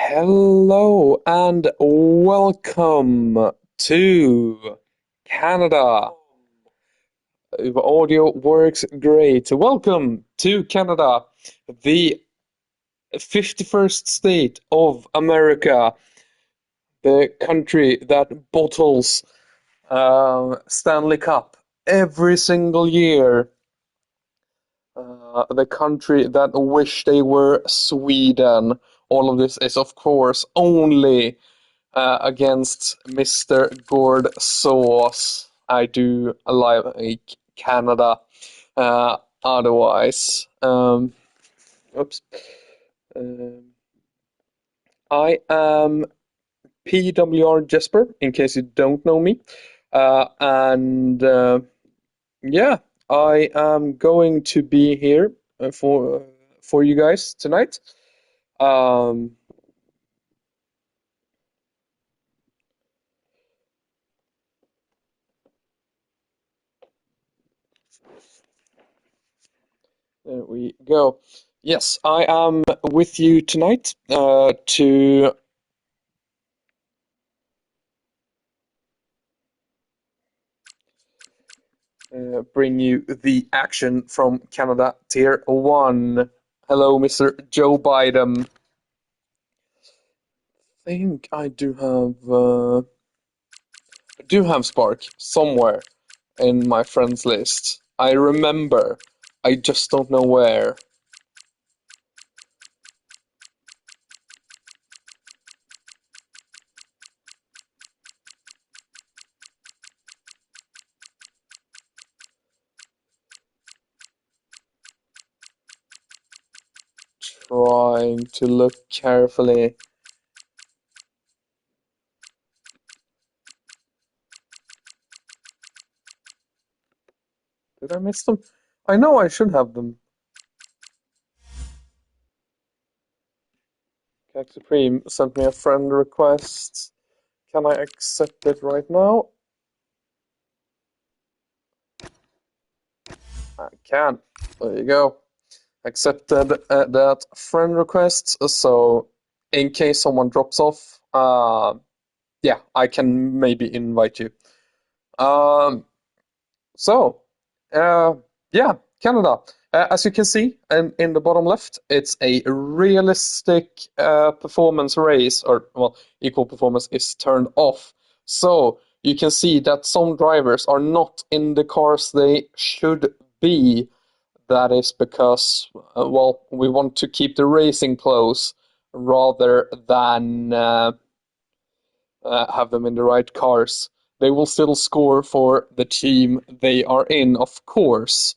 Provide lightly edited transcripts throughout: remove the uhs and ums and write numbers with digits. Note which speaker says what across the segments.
Speaker 1: Hello and welcome to Canada. If audio works great. Welcome to Canada, the 51st state of America, the country that bottles Stanley Cup every single year. The country that wish they were Sweden. All of this is, of course, only against Mr. Gord Sauce. I do like Canada. Otherwise, oops. Um, I am PWR Jesper, in case you don't know me. And yeah, I am going to be here for you guys tonight. Um, there we go. Yes, I am with you tonight to bring you the action from Canada Tier 1. Hello, Mr. Joe Biden. I think I do have Spark somewhere in my friends list. I remember. I just don't know where. Trying to look carefully. Did I miss them? I know I should have them. Cag Supreme sent me a friend request. Can I accept it right now? I can. There you go. Accepted that friend request. So, in case someone drops off, yeah, I can maybe invite you. Um, so, yeah, Canada. As you can see in the bottom left, it's a realistic performance race, or well, equal performance is turned off. So you can see that some drivers are not in the cars they should be. That is because, well, we want to keep the racing close rather than have them in the right cars. They will still score for the team they are in, of course.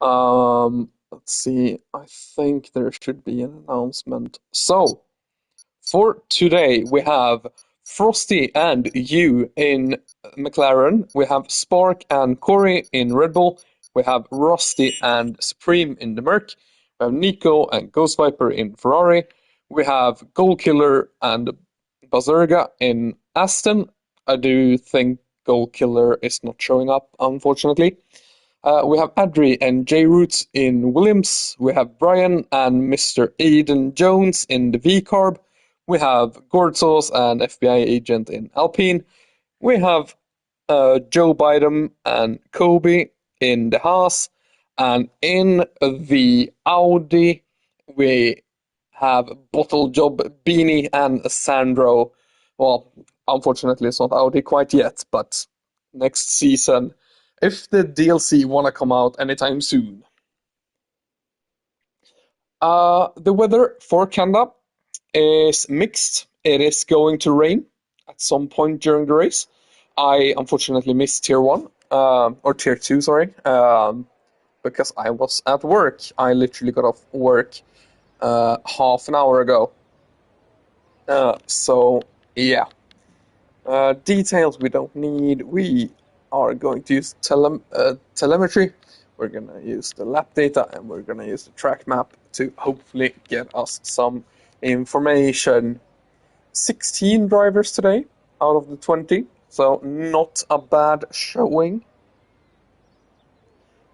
Speaker 1: Let's see. I think there should be an announcement. So, for today, we have Frosty and you in McLaren. We have Spark and Corey in Red Bull. We have Rusty and Supreme in the Merc. We have Nico and Ghost Viper in Ferrari. We have Gold Killer and Bazurga in Aston. I do think Gold Killer is not showing up, unfortunately. We have Adri and J Roots in Williams. We have Brian and Mr. Aiden Jones in the V Carb. We have Gordzos and FBI agent in Alpine. We have Joe Biden and Kobe in the Haas. And in the Audi, we have Bottle Job Beanie and Sandro. Well, unfortunately, it's not Audi quite yet, but next season, if the DLC wanna come out anytime soon. The weather for Canada is mixed. It is going to rain at some point during the race. I unfortunately missed tier one, or tier two, sorry, because I was at work. I literally got off work half an hour ago. So yeah, details we don't need. We are going to use telemetry. We're gonna use the lap data and we're gonna use the track map to hopefully get us some information. 16 drivers today out of the 20, so not a bad showing.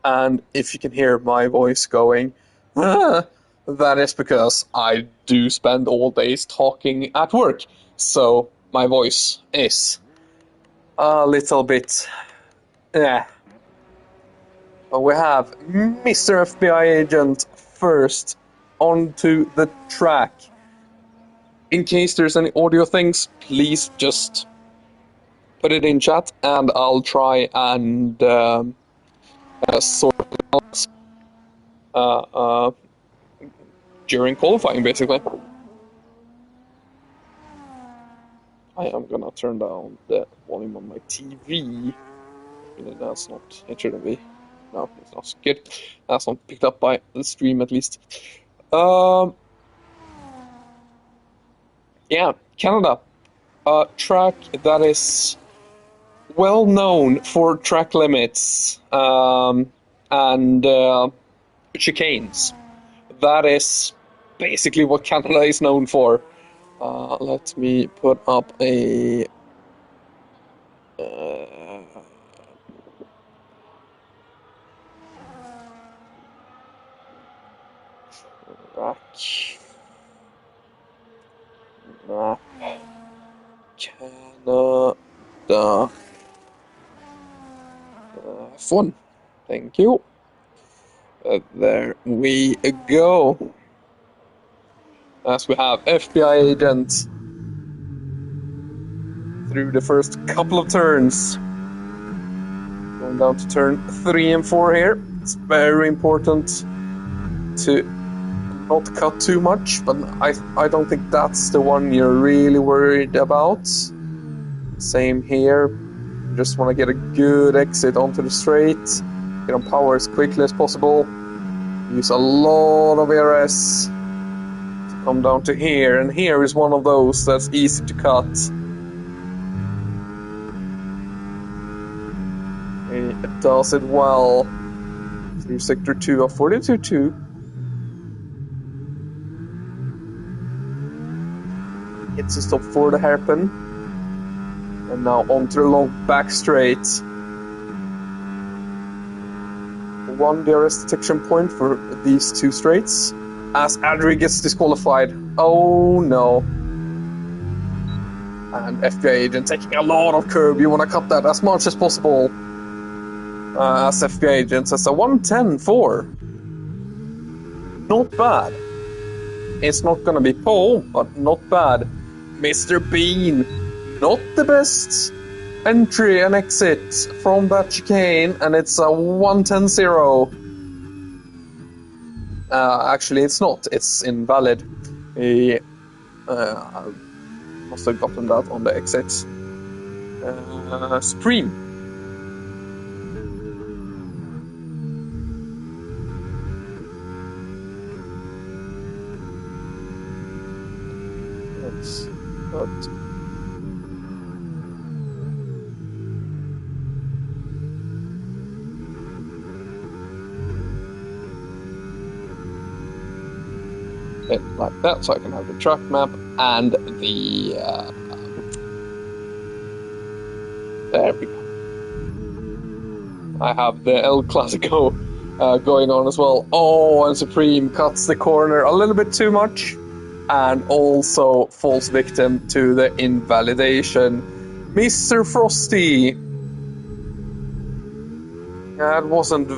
Speaker 1: And if you can hear my voice going, "Ah," That is because I do spend all days talking at work, so my voice is a little bit. Yeah. But we have Mr. FBI agent first onto the track. In case there's any audio things, please just put it in chat and I'll try and sort it out during qualifying, basically. I am gonna turn down the volume on my TV. That's not. It shouldn't be. No, it's not good. That's not picked up by the stream at least. Yeah, Canada. A track that is well known for track limits and chicanes. That is basically what Canada is known for. Let me put up a. Track map. Canada. F1. Thank you. There we go. As we have FBI agent through the first couple of turns. Going down to turn 3 and 4 here. It's very important to not cut too much, but I don't think that's the one you're really worried about. Same here. Just want to get a good exit onto the straight. Get on power as quickly as possible. Use a lot of ARS to come down to here, and here is one of those that's easy to cut. It does it well through sector 2 of 42.2. It's a stop for the hairpin, and now onto the long back straight. 1 DRS detection point for these 2 straights as Adri gets disqualified. Oh no. And FBI agent taking a lot of curb. You want to cut that as much as possible. As FBI agent says a 110.4. Not bad. It's not going to be pole, but not bad. Mr. Bean, not the best entry and exit from that chicane, and it's a 110.0. Actually, it's not. It's invalid. He must have gotten that on the exit. Supreme. Let's cut. It like that, so I can have the track map and the there we go. I have the El Clasico going on as well. Oh, and Supreme cuts the corner a little bit too much and also falls victim to the invalidation. Mr. Frosty. That wasn't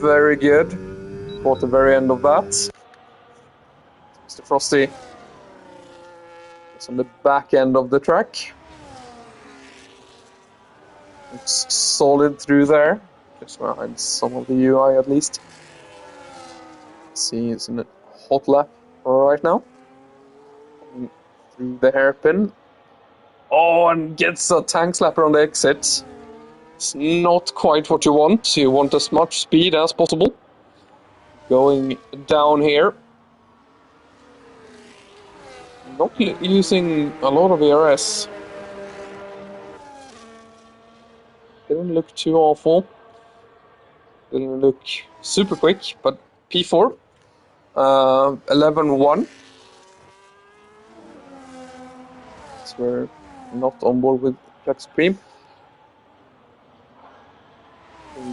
Speaker 1: very good. Caught the very end of that. Mr. Frosty is on the back end of the track. It's solid through there. Just behind some of the UI at least. See, it's in a hot lap right now. Through the hairpin. Oh, and gets a tank slapper on the exit. It's not quite what you want. You want as much speed as possible. Going down here. Not using a lot of ARS. Didn't look too awful. Didn't look super quick, but P4. 11.1. So we're not on board with Jack Supreme.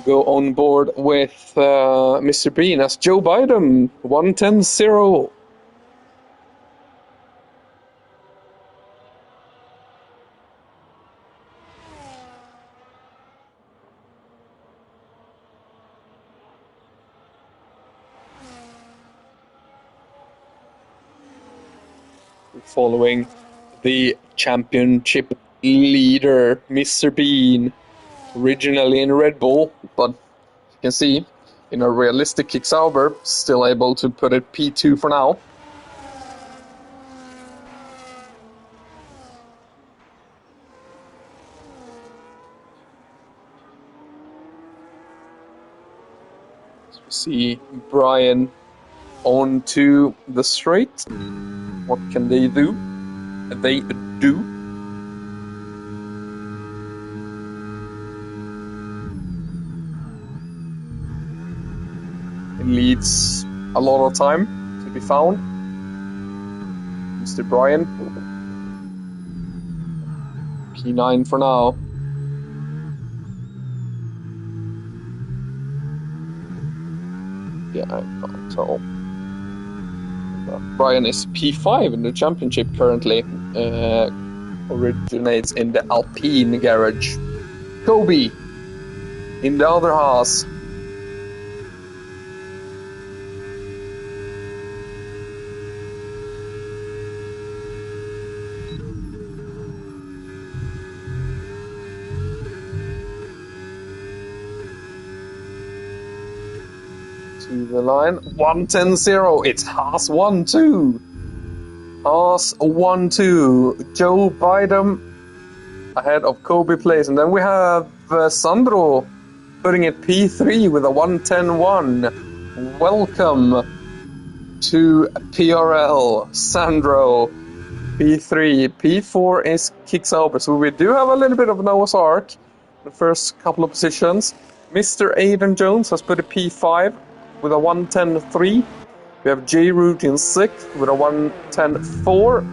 Speaker 1: Go on board with Mr. Bean as Joe Biden, 110-0. Following the championship leader, Mr. Bean, originally in Red Bull, but you can see in a realistic Kick Sauber, still able to put it P2 for now. So we see Brian onto the straight. What can they do? They do. It leads a lot of time to be found. Mr. Brian. P9 for now. Yeah, I can't tell. Brian is P5 in the championship currently. Originates in the Alpine garage. Kobe in the other Haas. To the line. 110-0. It's Haas 1-2. Haas 1-2. Joe Biden ahead of Kobe Place. And then we have Sandro putting it P3 with a 110-1. Welcome to PRL, Sandro. P3. P4 is Kick Sauber. So we do have a little bit of Noah's Ark. The first couple of positions. Mr. Aidan Jones has put a P5 with a 110-3. We have J Root in 6th with a 110-4.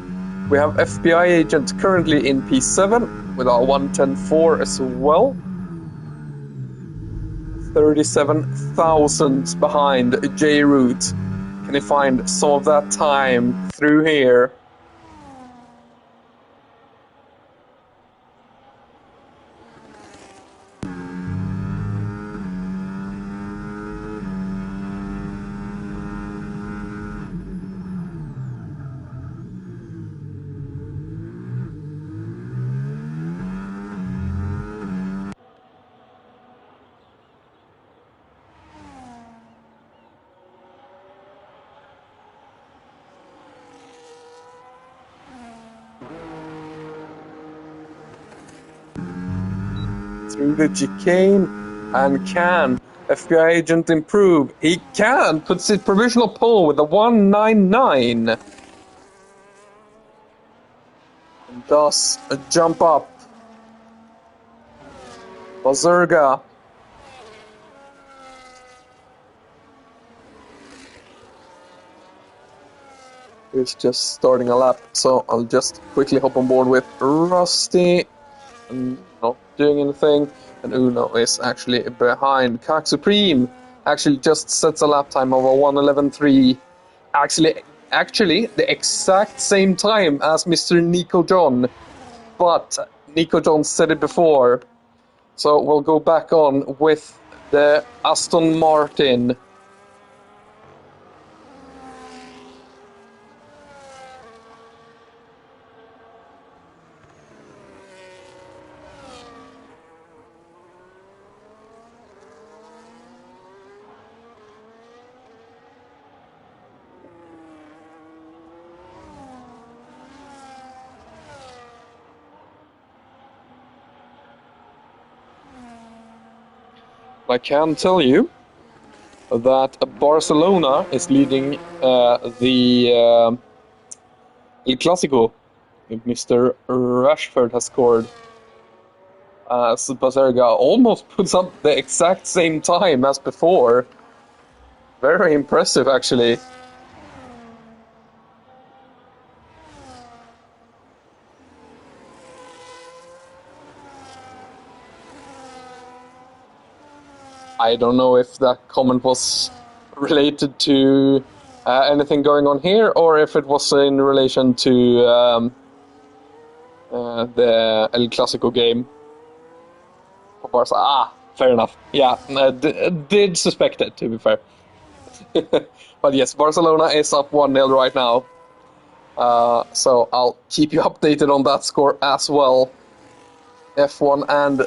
Speaker 1: We have FBI Agent currently in P7 with a 110-4 as well. 37,000 behind J Root. Can he find some of that time through here? Through the chicane, and can FBI Agent improve? He can! Puts his provisional pole with a 199. And does a jump up. Bazerga. Is just starting a lap, so I'll just quickly hop on board with Rusty. And not doing anything. And Uno is actually behind. Kak Supreme actually just sets a lap time of a 1:11.3. Actually, the exact same time as Mr. Nico John. But Nico John said it before. So we'll go back on with the Aston Martin. I can tell you that Barcelona is leading the El Clásico. Mr. Rashford has scored. Bazerga almost puts up the exact same time as before. Very impressive, actually. I don't know if that comment was related to anything going on here, or if it was in relation to the El Clasico game for Barca. Fair enough. Yeah, did suspect it, to be fair. But yes, Barcelona is up 1-0 right now. So I'll keep you updated on that score as well. F1 and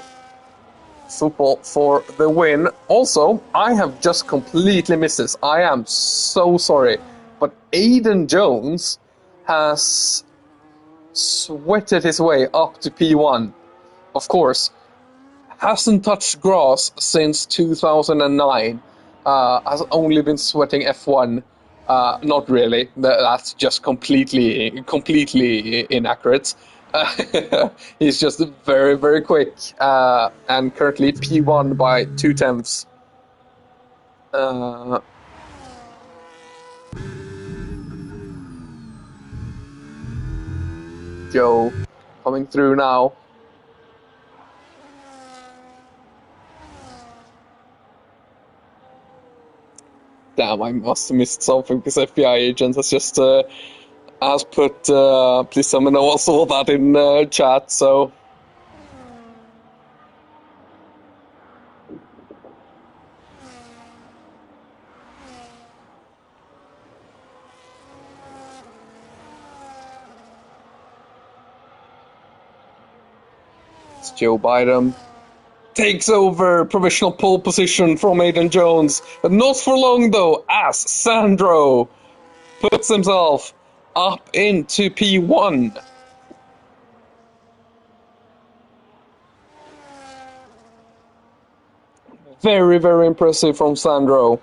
Speaker 1: football for the win. Also, I have just completely missed this. I am so sorry. But Aiden Jones has sweated his way up to P1. Of course, hasn't touched grass since 2009. Has only been sweating F1. Not really. That's just completely inaccurate. He's just very, very quick, and currently P1 by 0.2. Joe coming through now. Damn, I must have missed something because FBI agent has just has put please let me know I saw that in chat, so it's Joe Biden. Takes over provisional pole position from Aiden Jones. But not for long though, as Sandro puts himself up into P1. Very, very impressive from Sandro.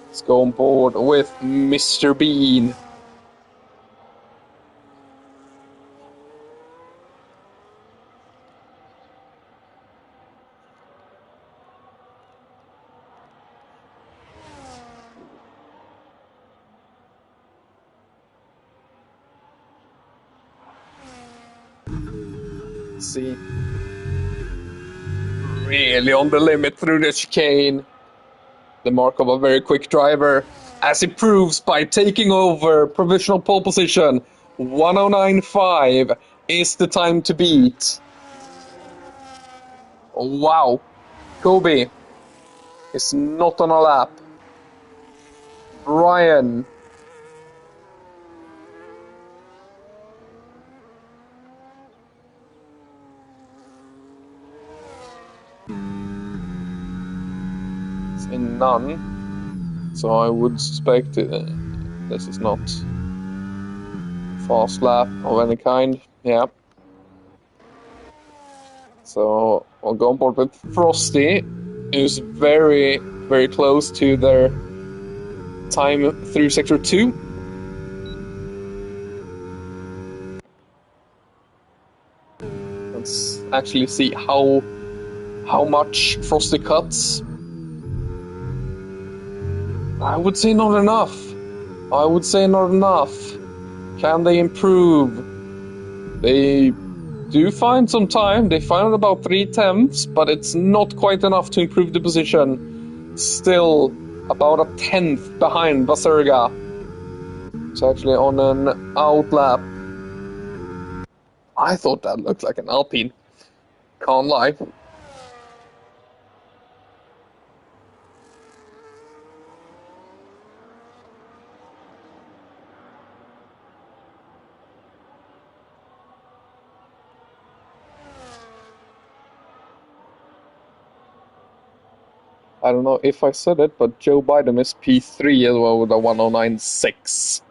Speaker 1: Let's go on board with Mr. Bean. Let's see. Really on the limit through the chicane. The mark of a very quick driver, as he proves by taking over provisional pole position. 109.5 is the time to beat. Wow. Kobe is not on a lap. Brian. It's in none. So I would suspect this is not fast lap of any kind. Yeah. So I'll go on board with Frosty, who's very, very close to their time through Sector 2. Let's actually see how much Frosty cuts. I would say not enough. Can they improve? They do find some time. They find about 0.3, but it's not quite enough to improve the position. Still about 1/10 behind Basurga. It's actually on an out lap. I thought that looked like an Alpine. Can't lie. I don't know if I said it, but Joe Biden is P3 as well with a 109.6.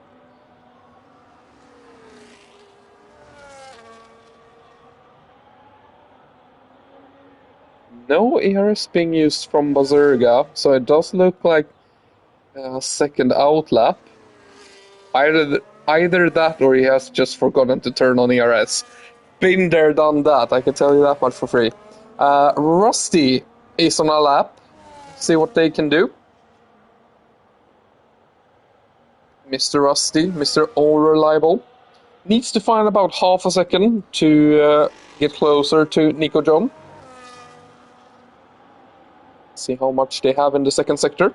Speaker 1: No ERS being used from Basurga, so it does look like a second out lap. Either that or he has just forgotten to turn on ERS. Been there, done that, I can tell you that much for free. Rusty is on a lap. See what they can do. Mr. Rusty, Mr. All Reliable, needs to find about half a second to get closer to Nico John. See how much they have in the second sector.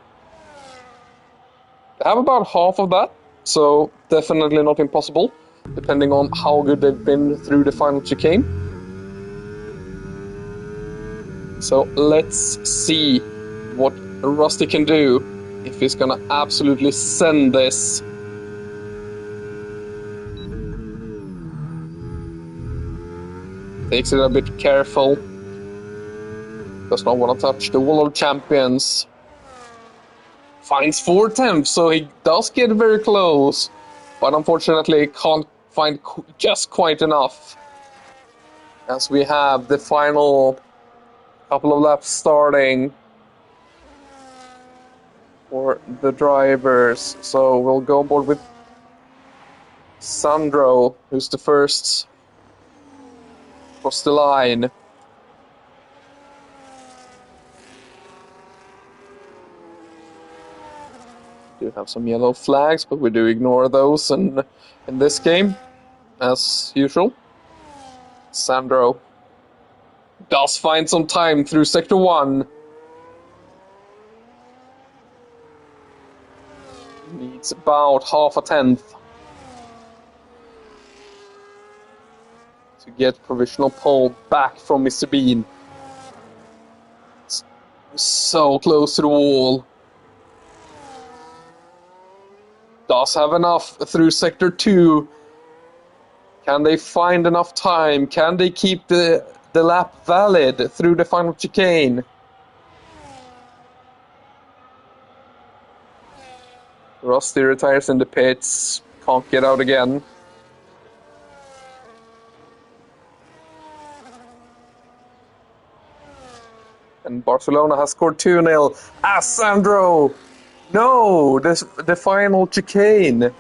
Speaker 1: They have about half of that, so definitely not impossible, depending on how good they've been through the final chicane. So let's see what Rusty can do, if he's gonna absolutely send this. Takes it a bit careful. Does not want to touch the wall of champions. Finds 4/10, so he does get very close, but unfortunately can't find just quite enough. As we have the final couple of laps starting for the drivers. So we'll go on board with Sandro, who's the first across the line. We do have some yellow flags, but we do ignore those in this game, as usual. Sandro does find some time through Sector 1. Needs about half a tenth to get provisional pole back from Mr. Bean. It's so close to the wall. Does have enough through Sector 2. Can they find enough time? Can they keep the lap valid through the final chicane? Rusty retires in the pits. Can't get out again. And Barcelona has scored 2-0. Sandro! No! The final chicane.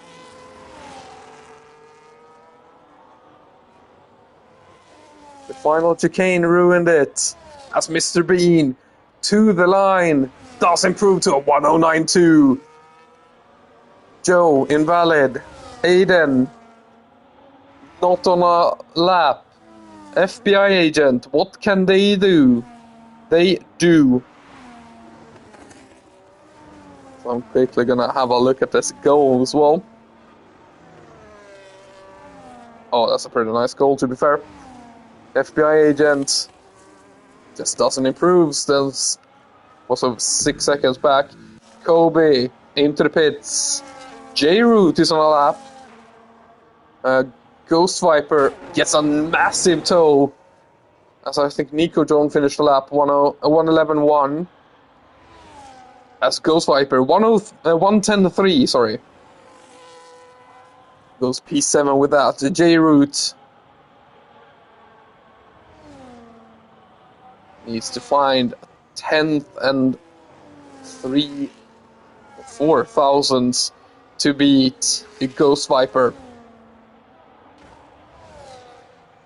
Speaker 1: The final chicane ruined it. As Mr. Bean to the line does improve to a 1092. Joe, invalid. Aiden, not on a lap. FBI agent, what can they do? They do. So I'm quickly gonna have a look at this goal as well. Oh, that's a pretty nice goal, to be fair. FBI agent just doesn't improve. Still was 6 seconds back. Kobe into the pits. J-Root is on a lap. Ghost Viper gets a massive tow. As I think Nico John finished the lap 1:11.1. As Ghost Viper 1:10.3, sorry. Goes P7 with that. J-Root needs to find 10th and 4 thousandths to beat the Ghost Viper.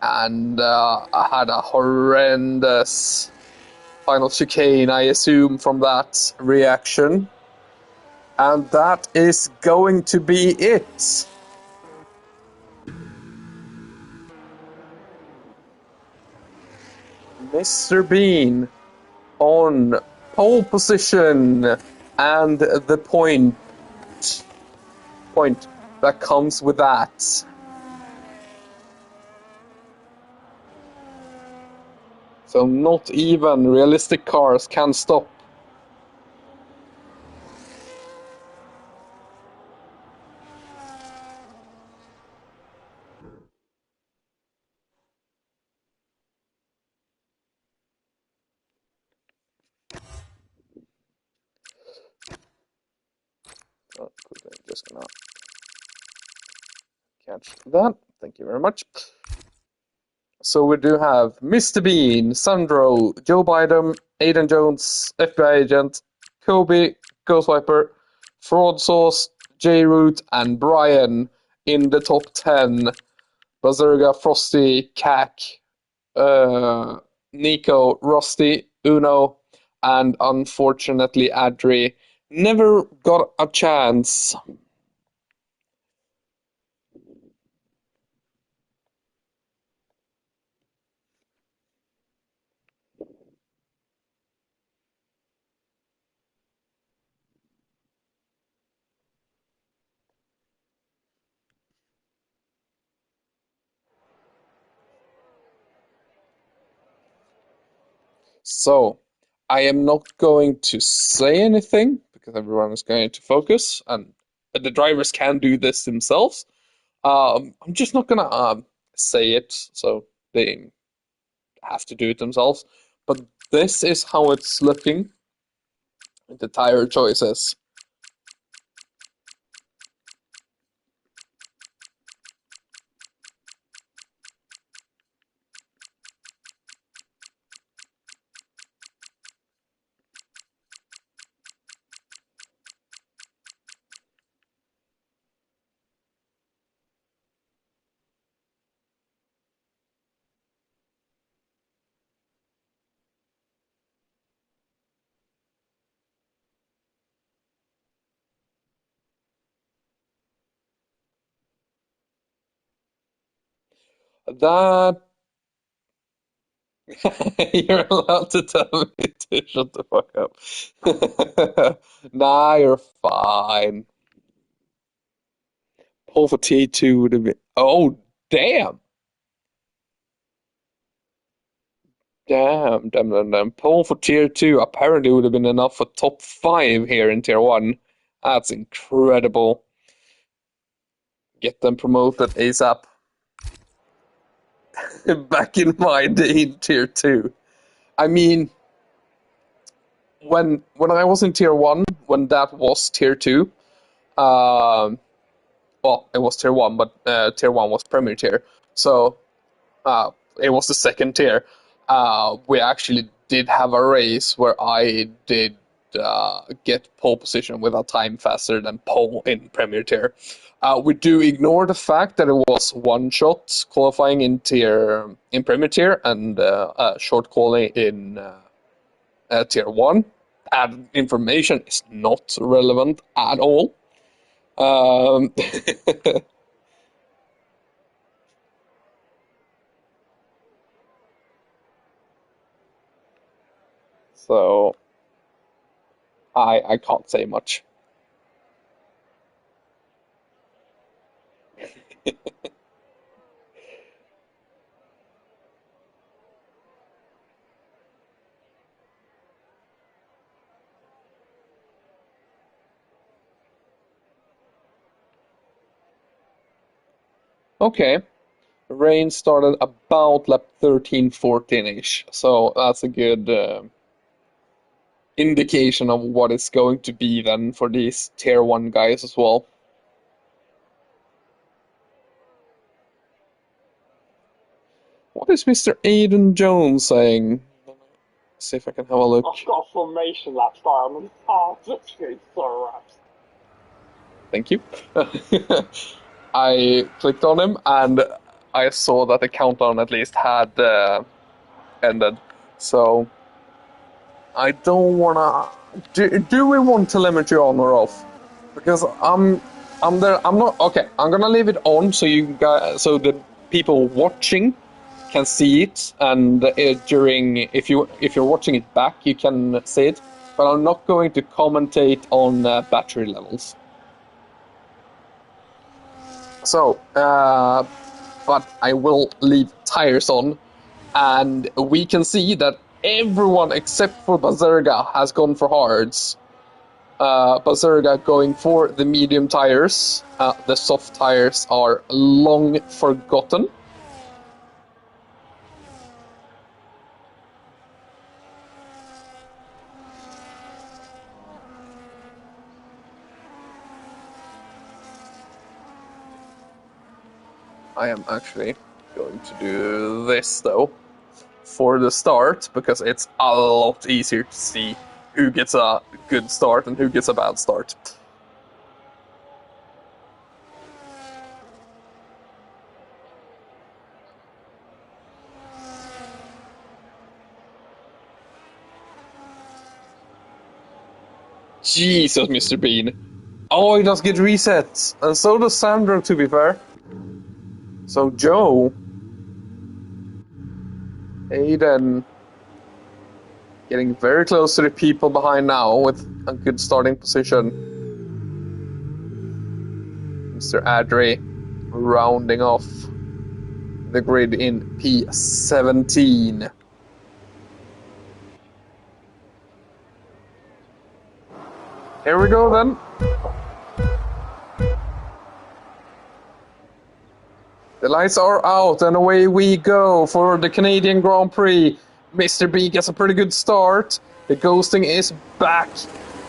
Speaker 1: And I had a horrendous final chicane, I assume, from that reaction. And that is going to be it. Mr. Bean on pole position, and the point that comes with that. So not even realistic cars can stop. Oh, quickly, just gonna catch that. Thank you very much. So we do have Mr. Bean, Sandro, Joe Biden, Aiden Jones, FBI agent, Kobe, Ghost Viper, Fraud Sauce, J-Root, and Brian in the top 10. Bazurga, Frosty, Cac, Nico, Rusty, Uno, and unfortunately Adri never got a chance. So, I am not going to say anything because everyone is going to focus, and the drivers can do this themselves. I'm just not gonna say it, so they have to do it themselves. But this is how it's looking. The tire choices. That you're allowed to tell me to shut the fuck up. Nah, you're fine. Pull for T2 would have been. Oh, damn. Damn. Pull for tier 2 apparently would have been enough for top 5 here in tier 1. That's incredible. Get them promoted ASAP. Back in my day in tier 2. I mean, when I was in tier 1, when that was tier 2, um, well, it was tier 1, but tier 1 was Premier tier. So uh, it was the second tier. We actually did have a race where I did get pole position with a time faster than pole in Premier tier. We do ignore the fact that it was one shot qualifying in Premier tier and short qualifying in tier 1. That information is not relevant at all. Um, so I can't say much. Okay. Rain started about lap 13, 14-ish. So that's a good indication of what it's going to be then for these tier 1 guys as well. What is Mr. Aiden Jones saying? See if I can have a look.
Speaker 2: I've got a formation lap style on the car. That's good. So raps.
Speaker 1: Thank you. I clicked on him and I saw that the countdown at least had ended. So I don't wanna. Do we want telemetry on or off? Because I'm there. I'm not okay. I'm gonna leave it on so you guys, so the people watching can see it, and during if you're watching it back, you can see it. But I'm not going to commentate on battery levels. So, but I will leave tires on, and we can see that everyone except for Bazerga has gone for hards. Bazerga going for the medium tires. The soft tires are long forgotten. I am actually going to do this though for the start because it's a lot easier to see who gets a good start and who gets a bad start. Jesus, Mr. Bean. Oh, he does get reset. And so does Sandro, to be fair. So Joe, Aiden, getting very close to the people behind now with a good starting position. Mr. Adri rounding off the grid in P17. Here we go then. The lights are out and away we go for the Canadian Grand Prix. Mr. B gets a pretty good start. The ghosting is back.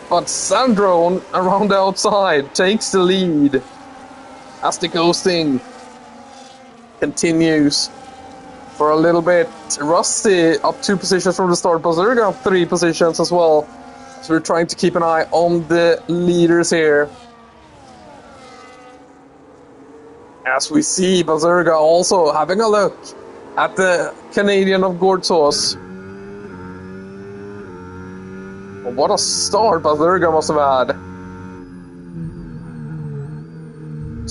Speaker 1: But Sandro around the outside takes the lead as the ghosting continues for a little bit. Rusty up 2 positions from the start. Bazurga up 3 positions as well. So we're trying to keep an eye on the leaders here. As we see Bazurga also having a look at the Canadian of Gortos. What a start Bazurga must have had.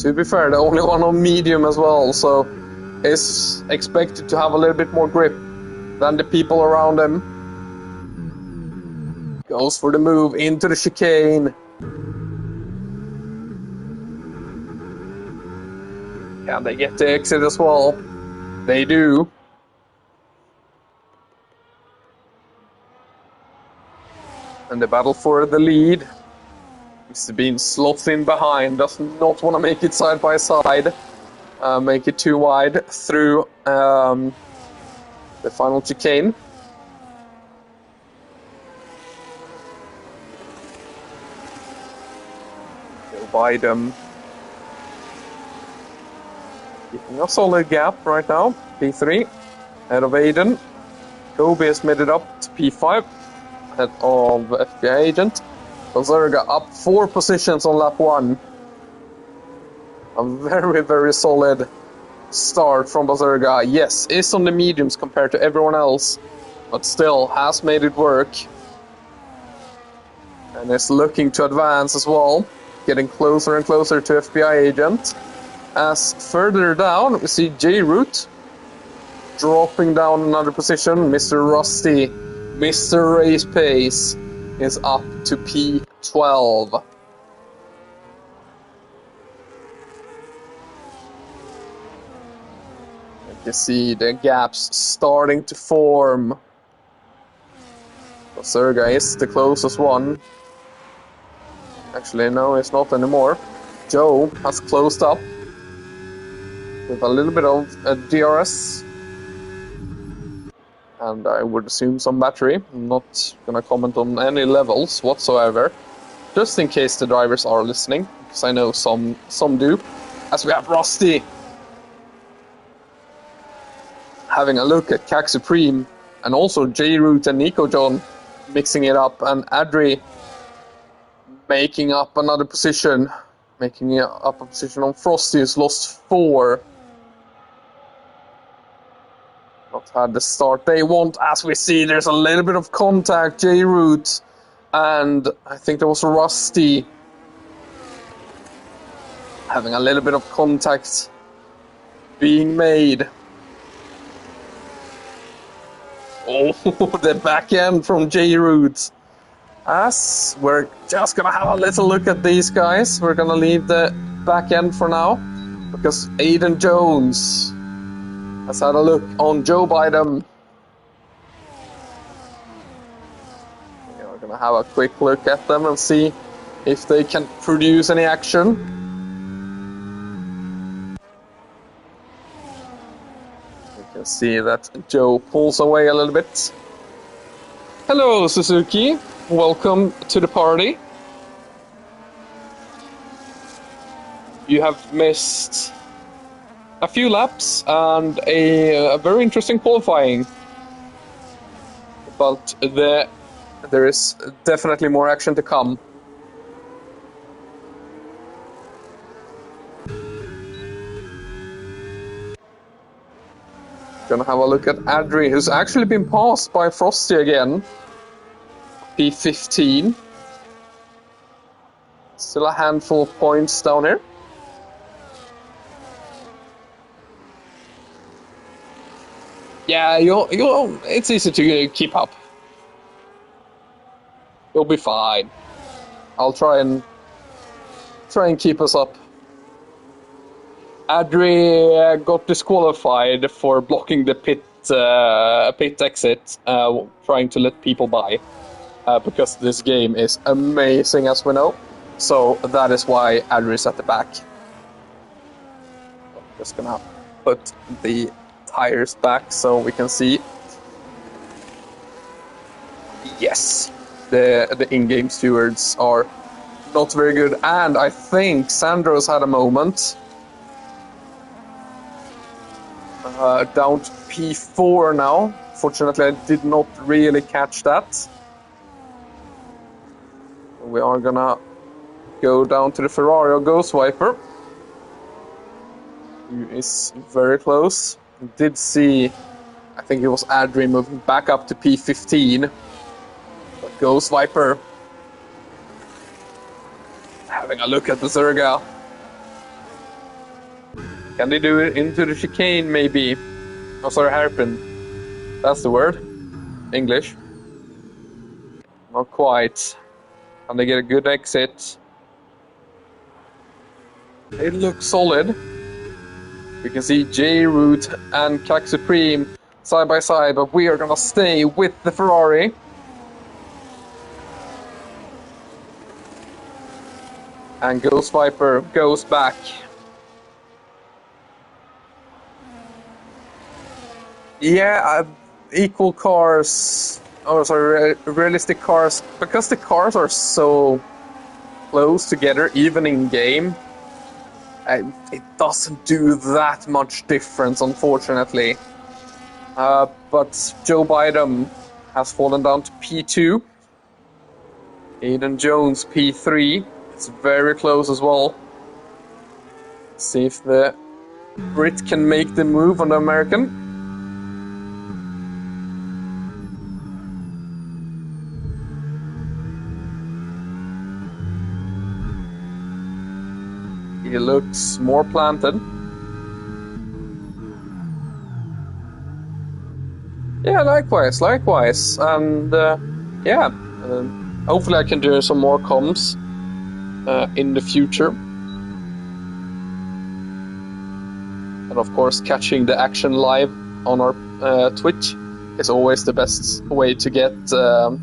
Speaker 1: To be fair, the only one on medium as well, so is expected to have a little bit more grip than the people around him. Goes for the move into the chicane. Can they get the exit as well? They do. And the battle for the lead. Mr. Bean slots in behind, does not want to make it side by side. Make it too wide through the final chicane. Joe Biden keeping a solid gap right now. P3 ahead of Aiden. Kobe has made it up to P5 ahead of FBI agent. Bazurga up 4 positions on lap 1. A very, very solid start from Bazurga. Yes, is on the mediums compared to everyone else, but still has made it work. And is looking to advance as well, getting closer and closer to FBI agent. As further down, we see J-Root dropping down another position. Mr. Rusty, Mr. Race Pace is up to P12. You see the gaps starting to form. Bazurga is the closest one. Actually, no, it's not anymore. Joe has closed up with a little bit of a DRS. And I would assume some battery. I'm not going to comment on any levels whatsoever. Just in case the drivers are listening, because I know some do. As we have Rusty having a look at CAC Supreme, and also J-Root and Nico John mixing it up, and Adri making up another position, making up a position on Frosty, who's lost 4. Not had the start they want. As we see, there's a little bit of contact. J-Root and I think there was Rusty having a little bit of contact being made. Oh, the back end from J-Root. As we're just gonna have a little look at these guys. We're gonna leave the back end for now, because Aiden Jones has had a look on Joe Biden. We're gonna have a quick look at them and see if they can produce any action. You can see that Joe pulls away a little bit. Hello, Suzuki. Welcome to the party. You have missed a few laps and a very interesting qualifying. But there is definitely more action to come. Gonna have a look at Adri, who's actually been passed by Frosty again. P15. Still a handful of points down here. Yeah, it's easy to keep up. You'll be fine. I'll try and keep us up. Adri got disqualified for blocking the pit exit, trying to let people by, because this game is amazing, as we know. So that is why Adri's at the back. Just gonna put the tires back so we can see. Yes, the in-game stewards are not very good, and I think Sandro's had a moment. Down to P4 now. Fortunately, I did not really catch that. We are gonna go down to the Ferrari Ghost Viper, who is very close. Did see, I think it was Adri moving back up to P15. But Ghost Viper having a look at the Zerga. Can they do it into the chicane, maybe? Oh, sorry, hairpin. That's the word. English. Not quite. Can they get a good exit? It looks solid. We can see J-Root and Cac Supreme side by side, but we are gonna stay with the Ferrari. And Ghost Viper goes back. Yeah, equal cars. Oh, sorry, realistic cars. Because the cars are so close together, even in game, it doesn't do that much difference, unfortunately. But Joe Biden has fallen down to P2. Aiden Jones, P3. It's very close as well. See if the Brit can make the move on the American. He looks more planted. Yeah, likewise. And hopefully I can do some more comms in the future. And of course, catching the action live on our Twitch is always the best way to get to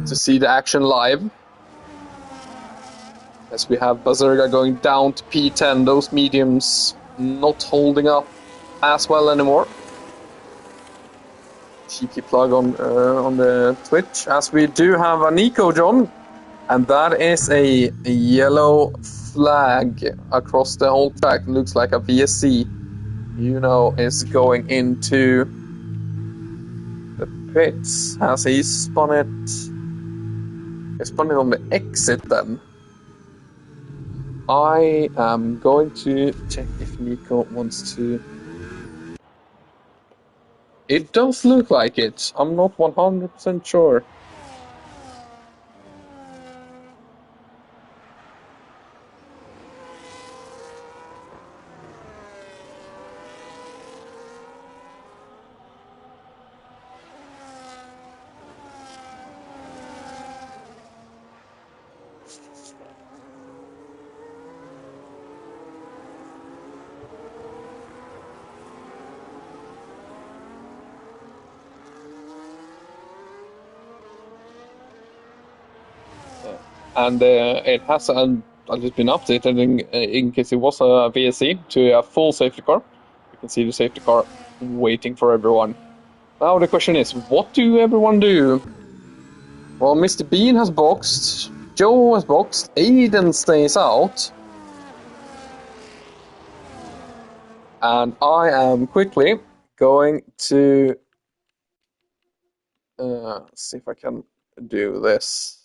Speaker 1: see the action live. As we have Bazerga going down to P10, those mediums not holding up as well anymore. Cheeky plug on the Twitch, as we do have a Nico John, and that is a yellow flag across the whole track. Looks like a VSC, is going into the pits. Has he spun it? He spun it on the exit then. I am going to check if Nico wants to. It does look like it. I'm not 100% sure. And it has just been updated in case it was a VSC to a full safety car. You can see the safety car waiting for everyone. Now the question is, what do everyone do? Well, Mr. Bean has boxed, Joe has boxed, Aiden stays out. And I am quickly going to see if I can do this.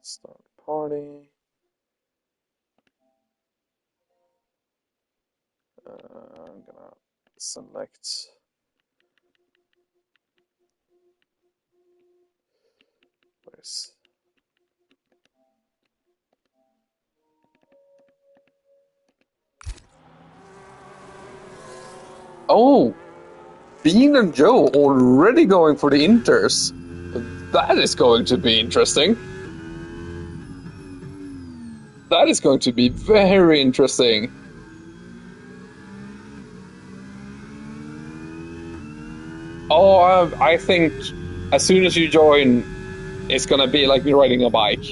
Speaker 1: Start party. I'm gonna select. Where Nice. Oh, Bean and Joe already going for the Inters. That is going to be interesting. That is going to be very interesting. Oh, I think as soon as you join, it's gonna be like me riding a bike.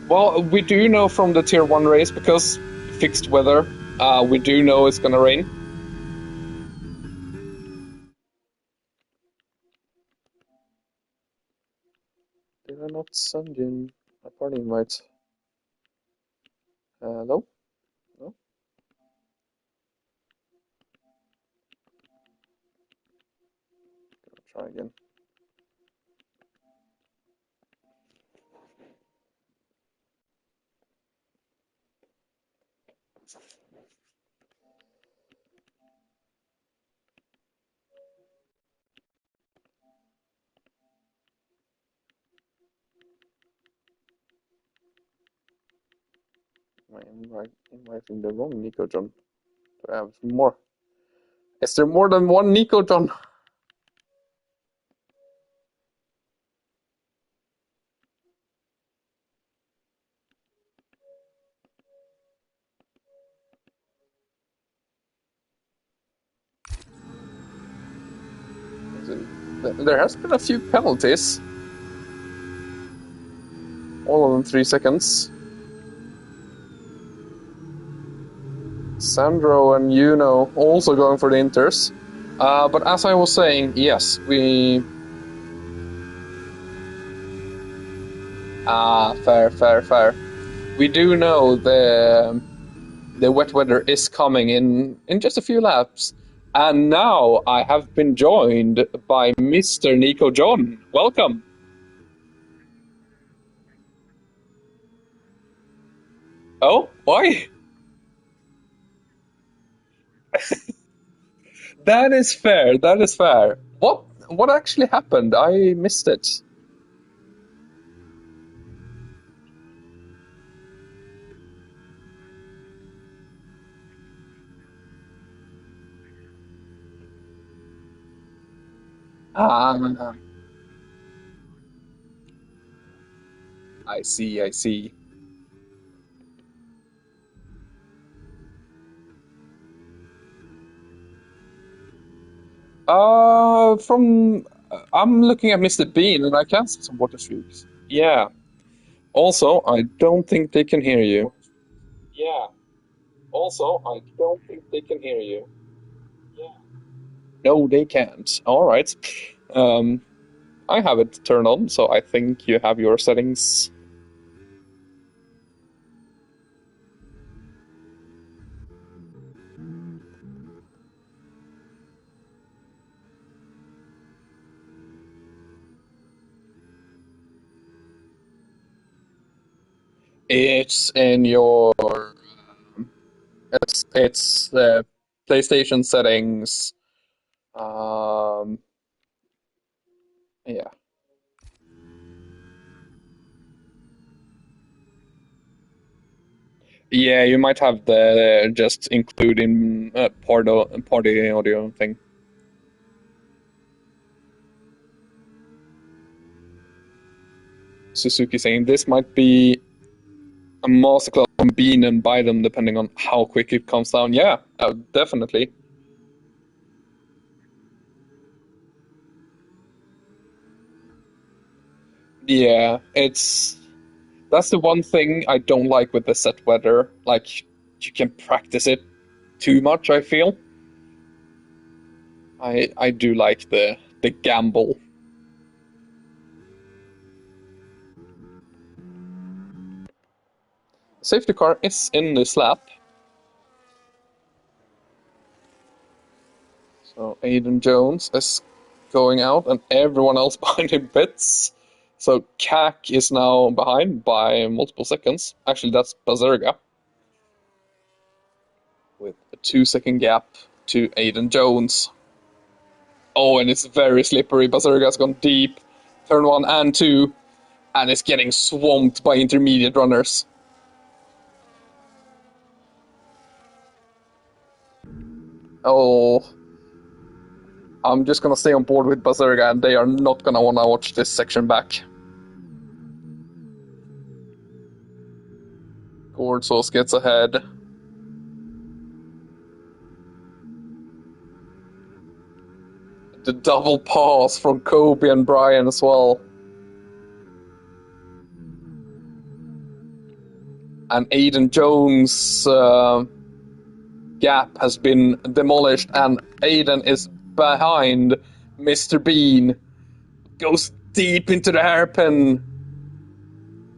Speaker 1: Well, we do know from the Tier 1 race, because fixed weather, we do know it's gonna rain. Did I not send in a party invite? Hello? No? Gonna try again. Am I inviting the wrong Nico John? Do I have more? Is there more than one Nico John? There has been a few penalties. All of them 3 seconds. Sandro and Juno also going for the Inters. But as I was saying, yes, we... fair. We do know the wet weather is coming in just a few laps. And now I have been joined by Mr. Nico John. Welcome. Oh, why? That is fair. That is fair. What actually happened? I missed it. Ah, I see. From I'm looking at Mr. Bean and I can see some water streaks. Yeah. Also, I don't think they can hear you. Yeah. Also, I don't think they can hear you. Yeah. No, they can't. All right. Um, I have it turned on, so I think you have your settings. It's in your it's the PlayStation settings. Um, yeah. Yeah, you might have the just including party audio thing. Suzuki saying this might be a masterclass on Bean and Biden depending on how quick it comes down. Yeah, definitely. Yeah, that's the one thing I don't like with the set weather. Like you can practice it too much, I feel. I do like the gamble. Safety car is in this lap. So Aiden Jones is going out and everyone else behind him pits. So CAC is now behind by multiple seconds. Actually, that's Bazerga with a 2 second gap to Aiden Jones. Oh, and it's very slippery. Bazurga's gone deep. Turn 1 and 2. And it's getting swamped by intermediate runners. Oh. I'm just gonna stay on board with Bazurga, and they are not gonna wanna watch this section back. Gordsos gets ahead. The double pass from Kobe and Brian as well. And Aiden Jones' gap has been demolished, and Aiden is behind Mr. Bean. Goes deep into the hairpin.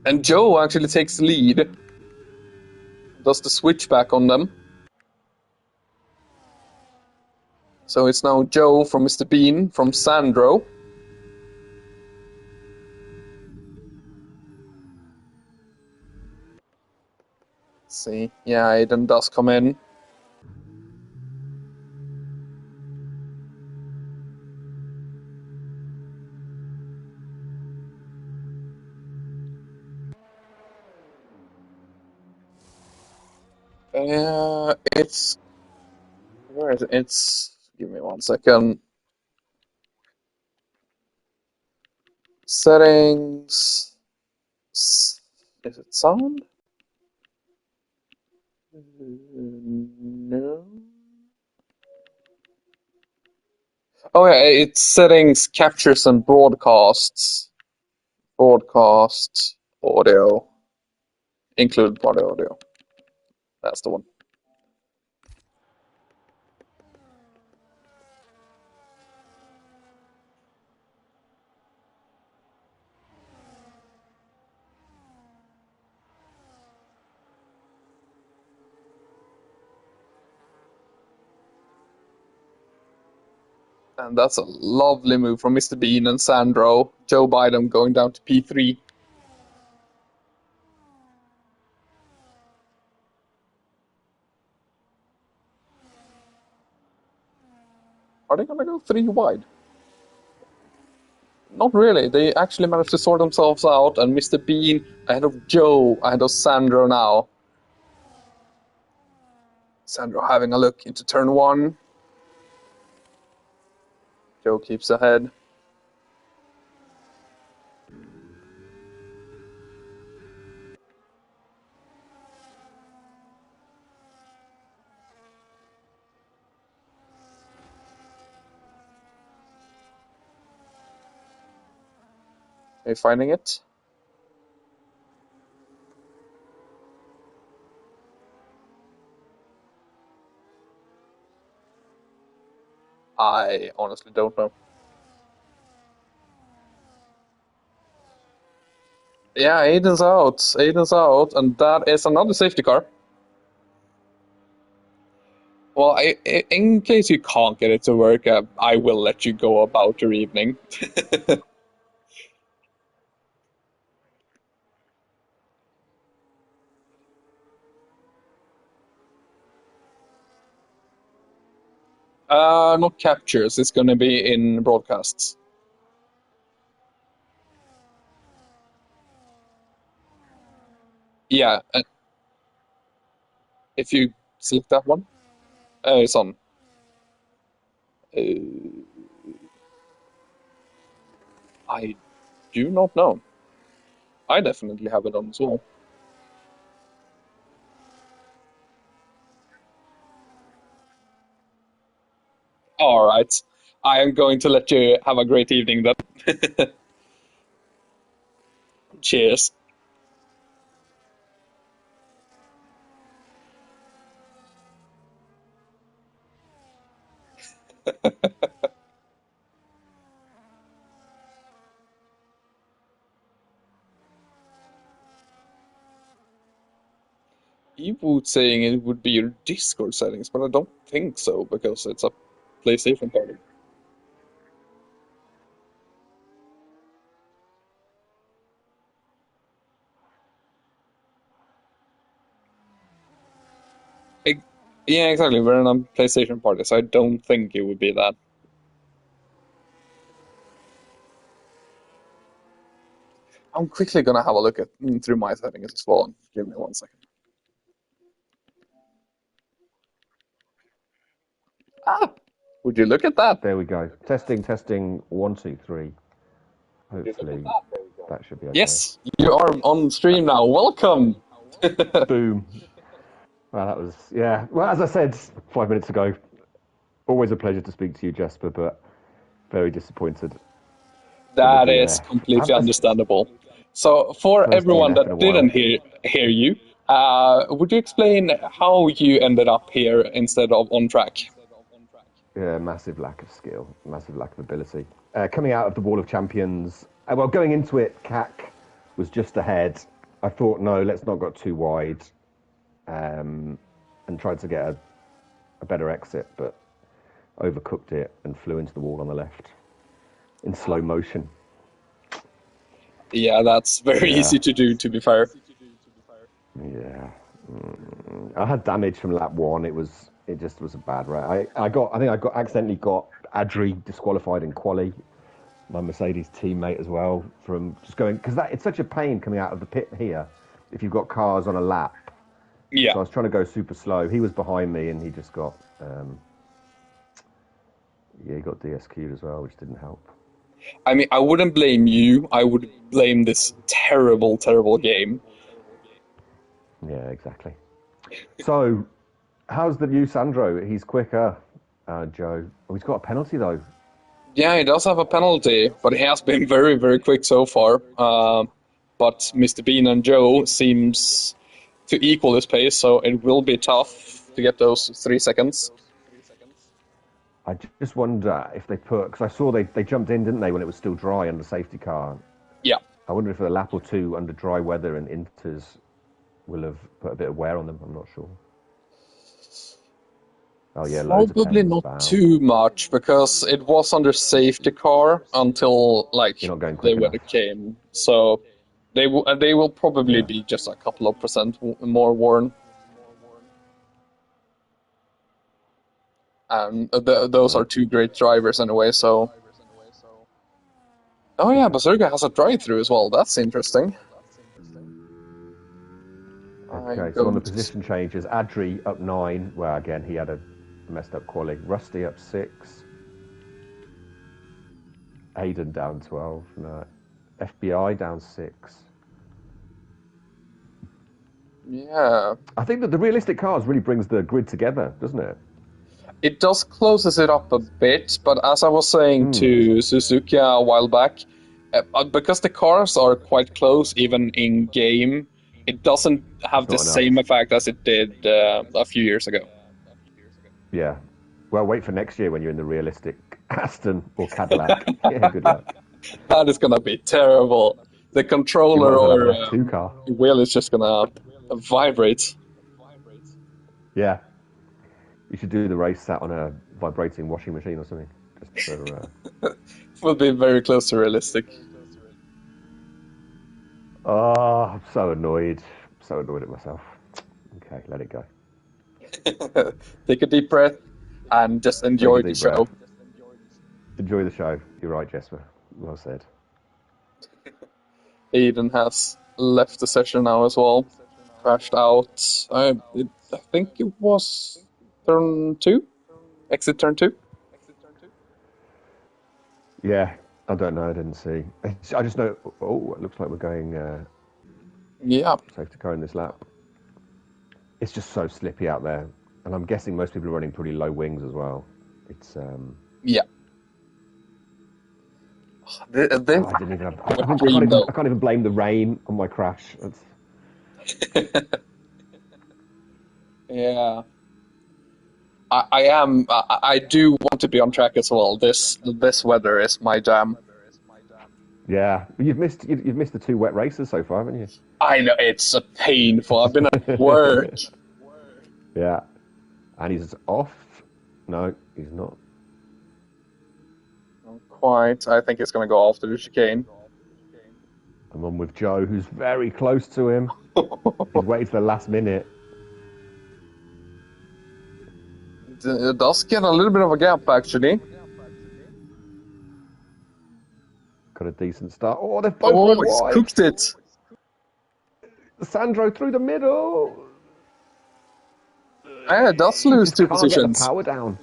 Speaker 1: And Joe actually takes the lead. Does the switchback on them. So it's now Joe from Mr. Bean from Sandro. Let's see. Yeah, Aiden does come in. It's where is it? It's give me 1 second. Settings. Is it sound? No. Oh yeah, it's settings, captures and broadcasts. Broadcast audio. Include body audio. That's the one. And that's a lovely move from Mr. Bean and Sandro. Joe Biden going down to P3. Are they gonna go 3 wide? Not really. They actually managed to sort themselves out, and Mr. Bean ahead of Joe, ahead of Sandro now. Sandro having a look into turn 1. Joe keeps ahead. Are you finding it? I honestly don't know. Yeah, Aiden's out. Aiden's out, and that is another safety car. Well, in case you can't get it to work, I will let you go about your evening. Not captures. It's going to be in broadcasts. Yeah, if you select that one, it's on. Uh, I do not know. I definitely have it on as well. All right. I am going to let you have a great evening then. Cheers. You would saying it would be your Discord settings, but I don't think so because it's a PlayStation party. Ex- yeah, exactly. We're in a PlayStation party, so I don't think it would be that. I'm quickly gonna have a look at through my settings as well. Give me 1 second. Ah, would you look at that?
Speaker 3: There we go. Testing, testing. 1, 2, 3. Hopefully that should be okay.
Speaker 1: Yes, you are on stream now. Welcome.
Speaker 3: Boom. Well, that was, yeah. Well, as I said 5 minutes ago, always a pleasure to speak to you, Jesper, but very disappointed.
Speaker 1: That is completely understandable. So, for everyone that didn't hear you, would you explain how you ended up here instead of on track?
Speaker 3: Yeah, massive lack of skill, massive lack of ability. Coming out of the Wall of Champions, well, going into it, CAC was just ahead. I thought, no, let's not go too wide, and tried to get a better exit, but overcooked it and flew into the wall on the left in slow motion.
Speaker 1: Yeah, that's very easy to do, to be fair.
Speaker 3: Yeah. I had damage from lap 1. It just was a bad ride. I think I accidentally got Adri disqualified in quali, my Mercedes teammate as well, from just going, because it's such a pain coming out of the pit here if you've got cars on a lap.
Speaker 1: Yeah.
Speaker 3: So I was trying to go super slow. He was behind me and he just got he got DSQ'd as well, which didn't help.
Speaker 1: I mean, I wouldn't blame you. I would blame this terrible, terrible game.
Speaker 3: Yeah, exactly. So, how's the new Sandro? He's quicker, Joe. Oh, he's got a penalty, though.
Speaker 1: Yeah, he does have a penalty, but he has been very, very quick so far. But Mr. Bean and Joe seems to equal his pace, so it will be tough to get those 3 seconds.
Speaker 3: I just wonder if they put, because I saw they jumped in, didn't they, when it was still dry under safety car?
Speaker 1: Yeah.
Speaker 3: I wonder if a lap or two under dry weather and inters will have put a bit of wear on them. I'm not sure. Oh yeah,
Speaker 1: probably not too much, because it was under safety car until the weather came. So they will probably be just a couple of percent more worn. And those are two great drivers anyway, so... Oh yeah, Bazurga has a drive-through as well. That's interesting.
Speaker 3: Okay, so on the position changes, Adri up 9. Well, again, he had a messed up quali. Rusty up 6. Aiden down 12. No. FBI down 6.
Speaker 1: Yeah.
Speaker 3: I think that the realistic cars really brings the grid together, doesn't it?
Speaker 1: It does closes it up a bit, but as I was saying to Suzuki a while back, because the cars are quite close, even in game, it doesn't have the same effect as it did a few years ago.
Speaker 3: Yeah. Well, wait for next year when you're in the realistic Aston or Cadillac. Yeah, good luck.
Speaker 1: That is gonna be terrible. The controller or wheel is just gonna vibrate.
Speaker 3: Yeah. You should do the race sat on a vibrating washing machine or something. Just for,
Speaker 1: it will be very close to realistic.
Speaker 3: Oh, I'm so annoyed. So annoyed at myself. Okay, let it go.
Speaker 1: Take a deep breath and just enjoy the show.
Speaker 3: Enjoy the show. You're right, Jesper. Well said.
Speaker 1: Aiden has left the session now as well. Crashed out. I think it was turn 2? Exit turn 2?
Speaker 3: Yeah, I don't know. I didn't see. I just know. Oh, it looks like we're going.
Speaker 1: Yeah.
Speaker 3: Safety car in this lap. It's just so slippy out there, and I'm guessing most people are running pretty low wings as well. It's
Speaker 1: yeah.
Speaker 3: I can't even blame the rain on my crash.
Speaker 1: Yeah. I do want to be on track as well. This weather is my jam.
Speaker 3: Yeah, you've missed the 2 wet races so far, haven't you?
Speaker 1: I know, it's painful. I've been at work.
Speaker 3: Yeah, and he's off. No, he's not.
Speaker 1: Not quite. I think it's going to go after the chicane.
Speaker 3: I'm on with Joe, who's very close to him. He's waited for the last minute.
Speaker 1: It does get a little bit of a gap, actually.
Speaker 3: got a decent start. Oh, they've both
Speaker 1: Oh,
Speaker 3: run
Speaker 1: he's
Speaker 3: wide.
Speaker 1: cooked it.
Speaker 3: Sandro through the middle.
Speaker 1: Yeah, it does
Speaker 3: He
Speaker 1: lose
Speaker 3: just
Speaker 1: two
Speaker 3: can't get the
Speaker 1: positions.
Speaker 3: power down.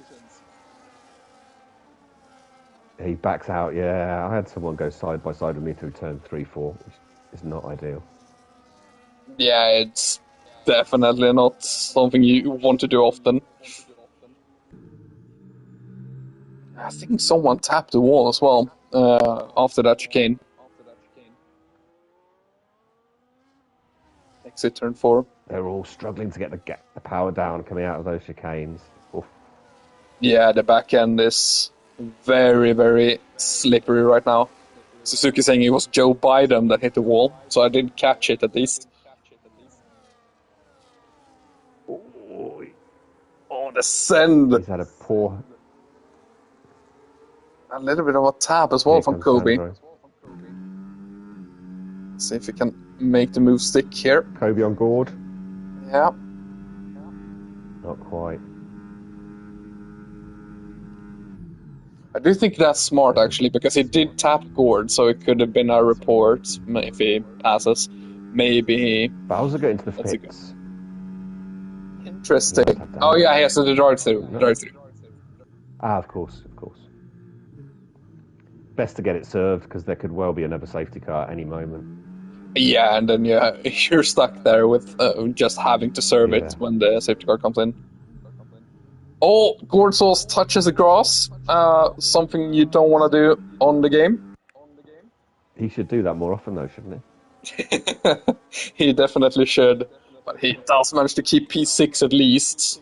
Speaker 3: He backs out, yeah. I had someone go side by side with me through turn 3-4, which is not ideal.
Speaker 1: Yeah, it's definitely not something you want to do often. I think someone tapped the wall as well after that chicane. Exit turn 4.
Speaker 3: They're all struggling to get the power down coming out of those chicanes. Oof.
Speaker 1: Yeah, the back end is very, very slippery right now. Suzuki saying it was Joe Biden that hit the wall, so I did catch it at least. Oh, the send!
Speaker 3: He's had a poor...
Speaker 1: A little bit of a tap as well
Speaker 3: Here
Speaker 1: from
Speaker 3: comes
Speaker 1: Kobe.
Speaker 3: Sandro.
Speaker 1: See if he can make the move stick here.
Speaker 3: Kobe on board.
Speaker 1: Yeah.
Speaker 3: Not quite.
Speaker 1: I do think that's smart actually, because he did tap Gord, so it could have been a report if he passes. Maybe.
Speaker 3: Bowser got into the
Speaker 1: That's a
Speaker 3: fix.
Speaker 1: Interesting. Oh yeah, he has the drive-through.
Speaker 3: Of course. Best to get it served, because there could well be another safety car at any moment.
Speaker 1: Yeah, and then you're stuck there with just having to serve it when the safety car comes in. Oh, Gord Sauce touches the grass. Something you don't want to do on the game.
Speaker 3: He should do that more often though, shouldn't he?
Speaker 1: He definitely should. But he does manage to keep P6 at least.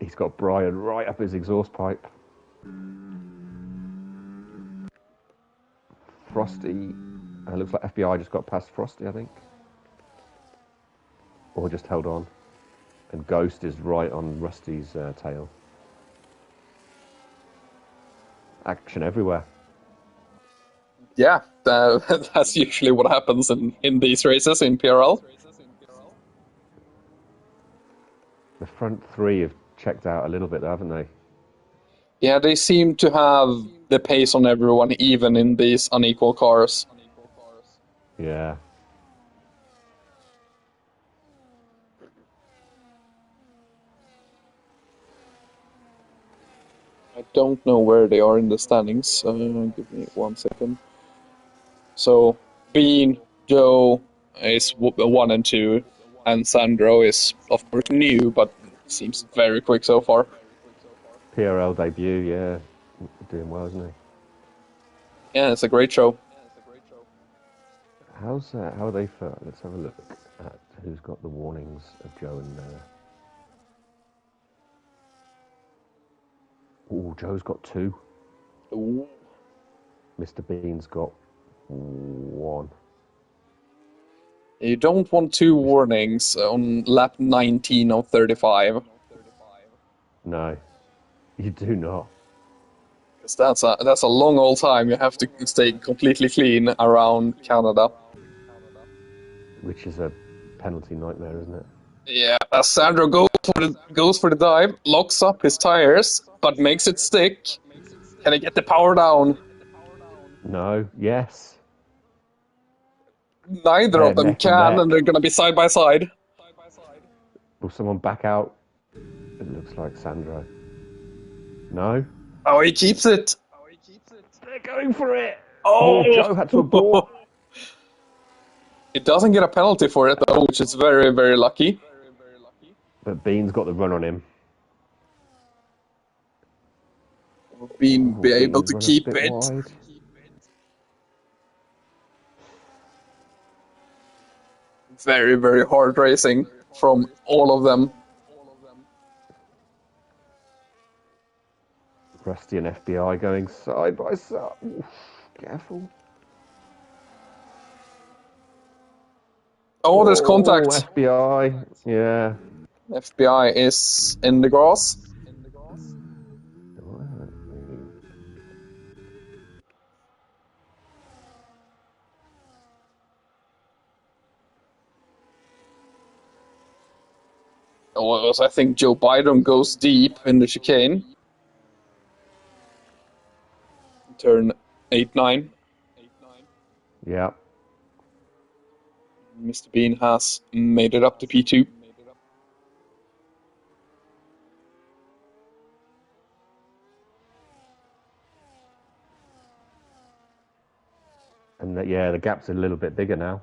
Speaker 3: He's got Brian right up his exhaust pipe. Frosty. Looks like FBI just got past Frosty, I think. Or just held on. And Ghost is right on Rusty's tail. Action everywhere.
Speaker 1: Yeah, that's usually what happens in these races in PRL.
Speaker 3: The front three have checked out a little bit, haven't they?
Speaker 1: Yeah, they seem to have the pace on everyone, even in these unequal cars.
Speaker 3: Yeah.
Speaker 1: I don't know where they are in the standings. Give me 1 second. So, Bean, Joe is 1 and 2, and Sandro is, of course, new, but seems very quick so far.
Speaker 3: PRL debut, yeah. Doing well, isn't he?
Speaker 1: Yeah, it's a great show.
Speaker 3: How are they for? Let's have a look at who's got the warnings of Joe and. Oh, Joe's got 2.
Speaker 1: Ooh.
Speaker 3: Mr. Bean's got 1.
Speaker 1: You don't want 2 warnings on lap 19 of 35.
Speaker 3: No, you do not.
Speaker 1: Because that's a long old time. You have to stay completely clean around Canada.
Speaker 3: Which is a penalty nightmare, isn't it?
Speaker 1: Yeah, Sandro goes for the dive, locks up his tires, but makes it stick. Can he get the power down?
Speaker 3: No, yes.
Speaker 1: Neither of them
Speaker 3: neck and
Speaker 1: can,
Speaker 3: neck.
Speaker 1: and they're going to be side by side.
Speaker 3: Will someone back out? It looks like Sandro. No?
Speaker 1: Oh, he keeps it.
Speaker 3: They're going for it.
Speaker 1: Oh,
Speaker 3: Joe had to abort.
Speaker 1: It doesn't get a penalty for it, though, which is very, very lucky.
Speaker 3: But Bean's got the run on him.
Speaker 1: Bean be able
Speaker 3: Bean's
Speaker 1: to
Speaker 3: run a
Speaker 1: keep
Speaker 3: bit
Speaker 1: it.
Speaker 3: wide.
Speaker 1: Very, very hard racing from all of them.
Speaker 3: Rusty and FBI going side by side. Oof, careful.
Speaker 1: Oh, there's contact.
Speaker 3: FBI. Yeah.
Speaker 1: FBI is in the grass. Oh, I think Joe Biden goes deep in the chicane. Turn 8-9.
Speaker 3: Yeah.
Speaker 1: Mr. Bean has made it up to P2.
Speaker 3: And yeah, the gap's a little bit bigger now.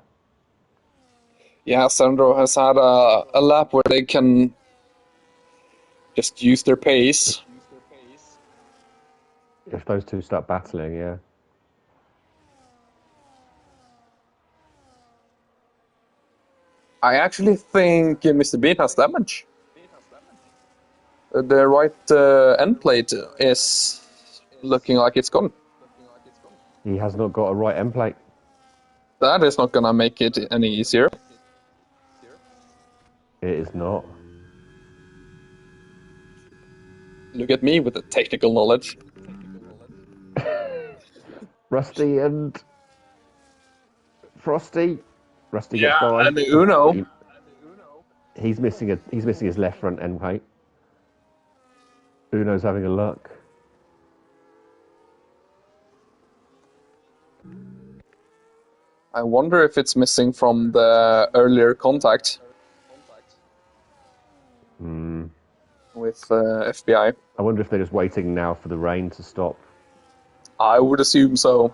Speaker 1: Yeah, Sandro has had a lap where they can just use their pace.
Speaker 3: If those two start battling, yeah.
Speaker 1: I actually think Mr. Bean has damage. The right end plate is looking like it's gone.
Speaker 3: He has not got a right end plate.
Speaker 1: That is not gonna make it any easier.
Speaker 3: It is not.
Speaker 1: Look at me with the technical knowledge.
Speaker 3: Rusty and Frosty. Rusty gets
Speaker 1: Yeah,
Speaker 3: by.
Speaker 1: and Uno.
Speaker 3: He's missing his left front end plate. Uno's having a look.
Speaker 1: I wonder if it's missing from the earlier contact with FBI.
Speaker 3: I wonder if they're just waiting now for the rain to stop.
Speaker 1: I would assume so.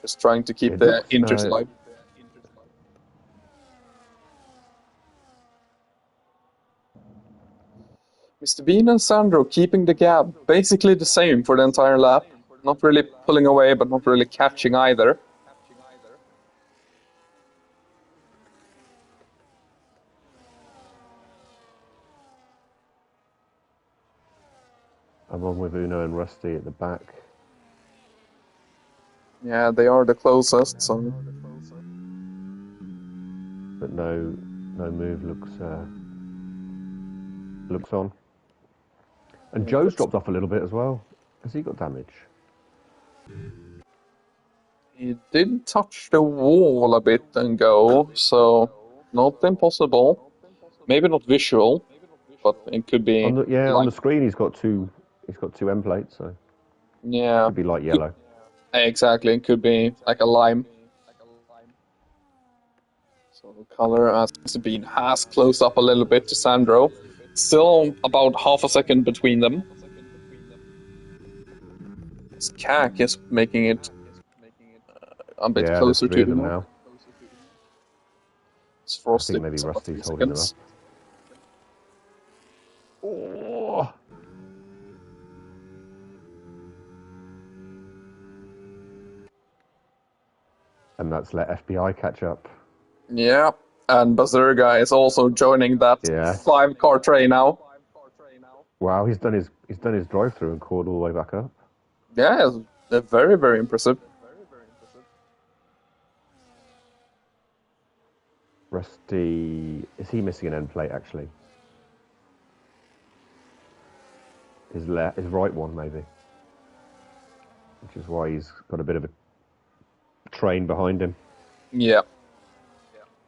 Speaker 1: Just trying to keep the interest alive. Mr. Bean and Sandro keeping the gap basically the same for the entire lap. Not really pulling away, but not really catching either.
Speaker 3: I'm on with Uno and Rusty at the back.
Speaker 1: Yeah, they are the closest, so...
Speaker 3: But no move looks on. And Joe's dropped off a little bit as well. Has he got damage?
Speaker 1: He did touch the wall a bit and go, so not impossible. Maybe not visual, but it could be.
Speaker 3: On the screen he's got two end plates, so
Speaker 1: yeah,
Speaker 3: could be light yellow.
Speaker 1: Exactly, it could be like a lime. So the color as Mr. Bean has closed up a little bit to Sandro. Still about half a second between them. This CAC is making it a bit closer to them now. It's Frosty.
Speaker 3: I think maybe Rusty's holding them up. Oh. And that's let FBI catch up.
Speaker 1: Yeah, and Bazurga is also joining that 5-car train now.
Speaker 3: Wow, he's done his drive-through and caught all the way back up.
Speaker 1: Yeah, it's very, very impressive.
Speaker 3: Rusty, is he missing an end plate actually? His right one maybe, which is why he's got a bit of a train behind him.
Speaker 1: Yeah.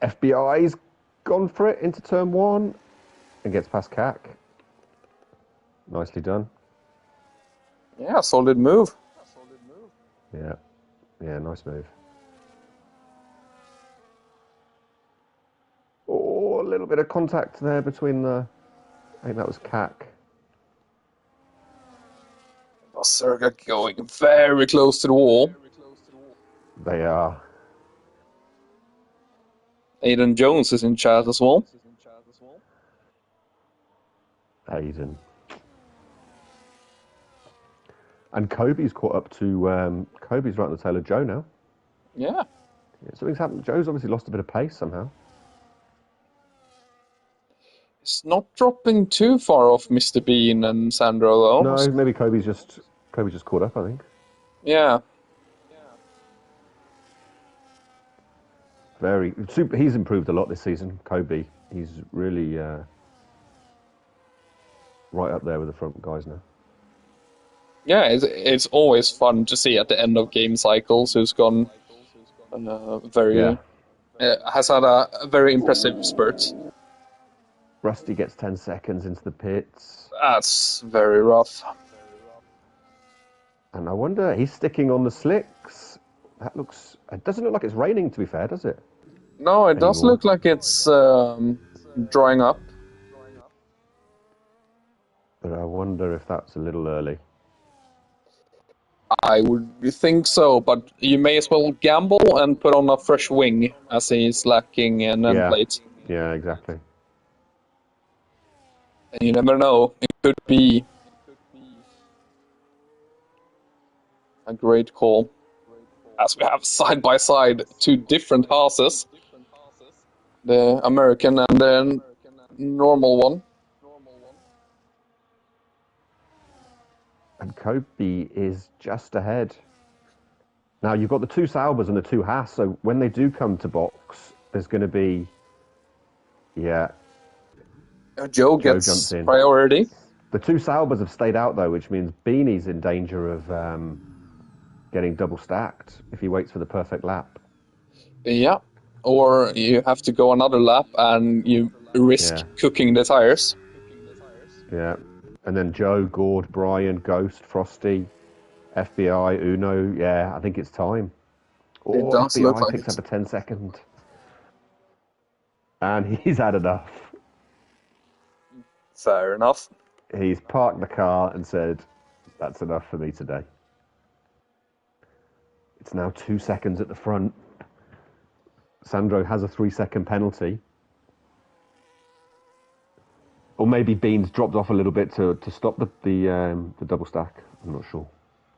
Speaker 3: FBI's gone for it into turn 1 and gets past CAC. Nicely done.
Speaker 1: Yeah, solid move.
Speaker 3: Yeah, nice move. Oh, a little bit of contact there between I think that was CAC.
Speaker 1: Bazurga going very close to the wall.
Speaker 3: They are.
Speaker 1: Aiden Jones is in chat as well.
Speaker 3: Aiden. And Kobe's caught up to... Kobe's right on the tail of Joe now.
Speaker 1: Yeah.
Speaker 3: Something's happened. Joe's obviously lost a bit of pace somehow.
Speaker 1: It's not dropping too far off Mr. Bean and Sandro, though.
Speaker 3: No, maybe Kobe's just caught up, I think.
Speaker 1: Yeah.
Speaker 3: He's improved a lot this season, Kobe. He's really right up there with the front guys now.
Speaker 1: Yeah, it's always fun to see at the end of game cycles who's gone has had a very impressive spurt.
Speaker 3: Rusty gets 10 seconds into the pits.
Speaker 1: That's very rough.
Speaker 3: And I wonder, he's sticking on the slicks. That looks. It doesn't look like it's raining. To be fair, does it?
Speaker 1: No, it does
Speaker 3: Anymore.
Speaker 1: look like it's drying up.
Speaker 3: But I wonder if that's a little early.
Speaker 1: I would think so, but you may as well gamble and put on a fresh wing as he's lacking an end
Speaker 3: Yeah.
Speaker 1: plate.
Speaker 3: Yeah, exactly.
Speaker 1: And you never know, it could be a great call. As we have side by side two different horses, the American and the normal one.
Speaker 3: And Kobe is just ahead. Now you've got the two Saubers and the two Haas, so when they do come to box, there's going to be,
Speaker 1: Joe
Speaker 3: Joe
Speaker 1: gets
Speaker 3: jumps in.
Speaker 1: priority.
Speaker 3: The two Saubers have stayed out though, which means Beanie's in danger of getting double stacked if he waits for the perfect lap.
Speaker 1: Yeah, or you have to go another lap and you risk
Speaker 3: Yeah.
Speaker 1: cooking the tires.
Speaker 3: Yeah. And then Joe, Gord, Brian, Ghost, Frosty, FBI, Uno. Yeah, I think it's time.
Speaker 1: It does look
Speaker 3: FBI
Speaker 1: like
Speaker 3: picks
Speaker 1: it.
Speaker 3: up a 10-second. And he's had enough.
Speaker 1: Fair enough.
Speaker 3: He's parked the car and said, that's enough for me today. It's now 2 seconds at the front. Sandro has a 3-second penalty. Or maybe Beans dropped off a little bit to stop the double stack. I'm not sure.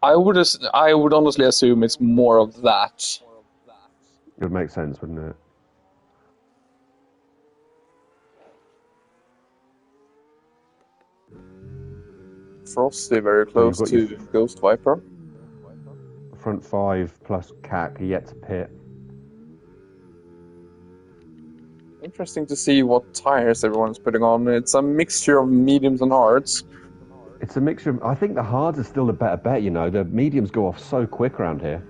Speaker 1: I would honestly assume it's more of that.
Speaker 3: It would make sense, wouldn't it?
Speaker 1: Frosty very close
Speaker 3: got
Speaker 1: to Ghost Viper.
Speaker 3: Front 5 plus CAC are yet to pit.
Speaker 1: Interesting to see what tires everyone's putting on. It's a mixture of mediums and hards.
Speaker 3: It's a mixture of, I think the hards are still a better bet, you know. The mediums go off so quick around here.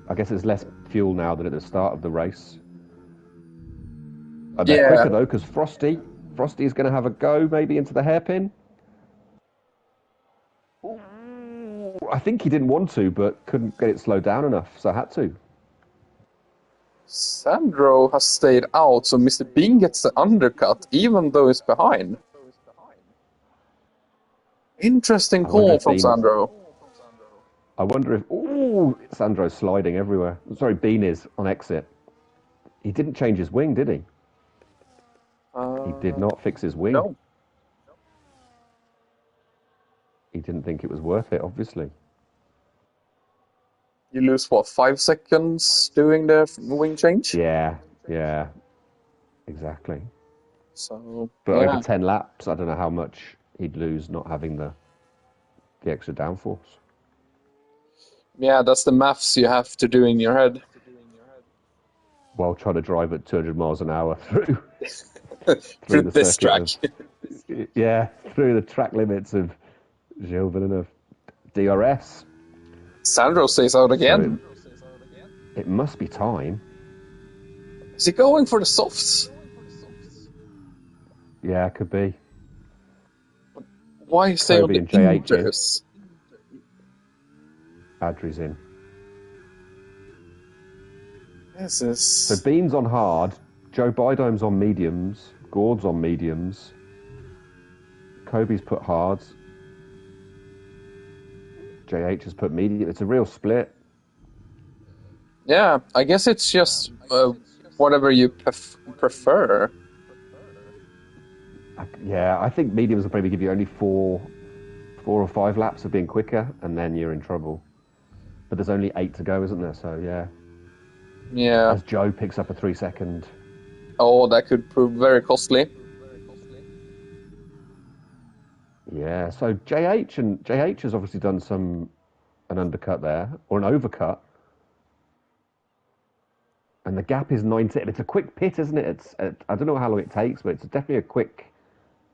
Speaker 3: I guess it's less fuel now than at the start of the race. They're
Speaker 1: Yeah.
Speaker 3: quicker though, because Frosty is going to have a go maybe into the hairpin. Ooh, I think he didn't want to, but couldn't get it slowed down enough, so had to.
Speaker 1: Sandro has stayed out, so Mr. Bean gets the undercut, even though he's behind. Interesting
Speaker 3: I wonder
Speaker 1: call
Speaker 3: if
Speaker 1: from
Speaker 3: Bean-
Speaker 1: Sandro.
Speaker 3: I wonder if... Ooh, Sandro's sliding everywhere. Sorry, Bean is on exit. He didn't change his wing, did he? He did not fix his wing.
Speaker 1: No.
Speaker 3: He didn't think it was worth it, obviously.
Speaker 1: You lose, what, 5 seconds doing the wing change?
Speaker 3: Yeah, exactly.
Speaker 1: So,
Speaker 3: But
Speaker 1: yeah.
Speaker 3: over 10 laps, I don't know how much he'd lose not having the extra downforce.
Speaker 1: Yeah, that's the maths you have to do in your head.
Speaker 3: While trying to drive at 200 miles an hour through
Speaker 1: Through
Speaker 3: the
Speaker 1: this track.
Speaker 3: circuit through the track limits of Gilles Villeneuve. DRS.
Speaker 1: Sandro stays out again.
Speaker 3: It must be time.
Speaker 1: Is he going for the softs?
Speaker 3: Yeah, could be.
Speaker 1: Why stay on
Speaker 3: Kobe
Speaker 1: the
Speaker 3: and JH in.
Speaker 1: inters?
Speaker 3: Adri's in.
Speaker 1: This is...
Speaker 3: So Bean's on hard, Joe Bidome's on mediums, Gord's on mediums, Kobe's put hards, JH has put medium. It's a real split.
Speaker 1: Yeah, I guess it's just whatever you prefer.
Speaker 3: Yeah, I think mediums will probably give you only four or 5 laps of being quicker, and then you're in trouble. But there's only 8 to go, isn't there? So yeah.
Speaker 1: Yeah.
Speaker 3: As Joe picks up a 3-second.
Speaker 1: Oh, that could prove very costly.
Speaker 3: Yeah, so JH has obviously done an undercut there, or an overcut. And the gap is 90. It's a quick pit, isn't it? I don't know how long it takes, but it's definitely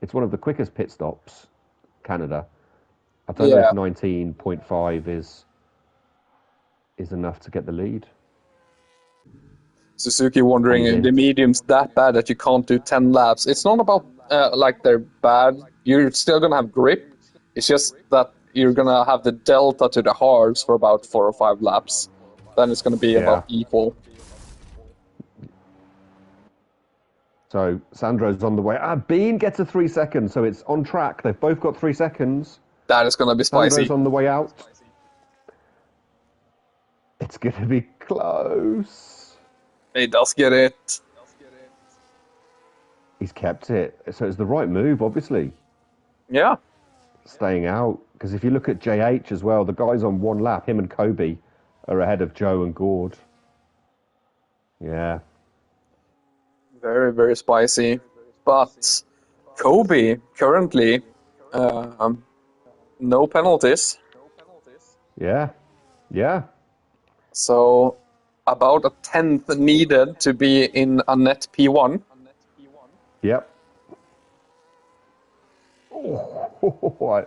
Speaker 3: it's one of the quickest pit stops, Canada. I don't know if 19.5 is enough to get the lead.
Speaker 1: Suzuki wondering, the medium's that bad that you can't do 10 laps. It's not about like they're bad. You're still going to have grip. It's just that you're going to have the delta to the hards for about 4 or 5 laps. then it's going to be about equal.
Speaker 3: So Sandro's on the way. Bean gets a 3 seconds, so it's on track. They've both got 3 seconds.
Speaker 1: That is going to be spicy.
Speaker 3: Sandro's on the way out. It's going to be close.
Speaker 1: He does get it.
Speaker 3: He's kept it. So it's the right move, obviously.
Speaker 1: Yeah.
Speaker 3: Staying out. Because if you look at JH as well, the guys on one lap, him and Kobe, are ahead of Joe and Gord. Yeah.
Speaker 1: Very, very spicy. But Kobe, currently, no penalties.
Speaker 3: Yeah. Yeah.
Speaker 1: So about a 10th needed to be in a net P1.
Speaker 3: Yep. Oh,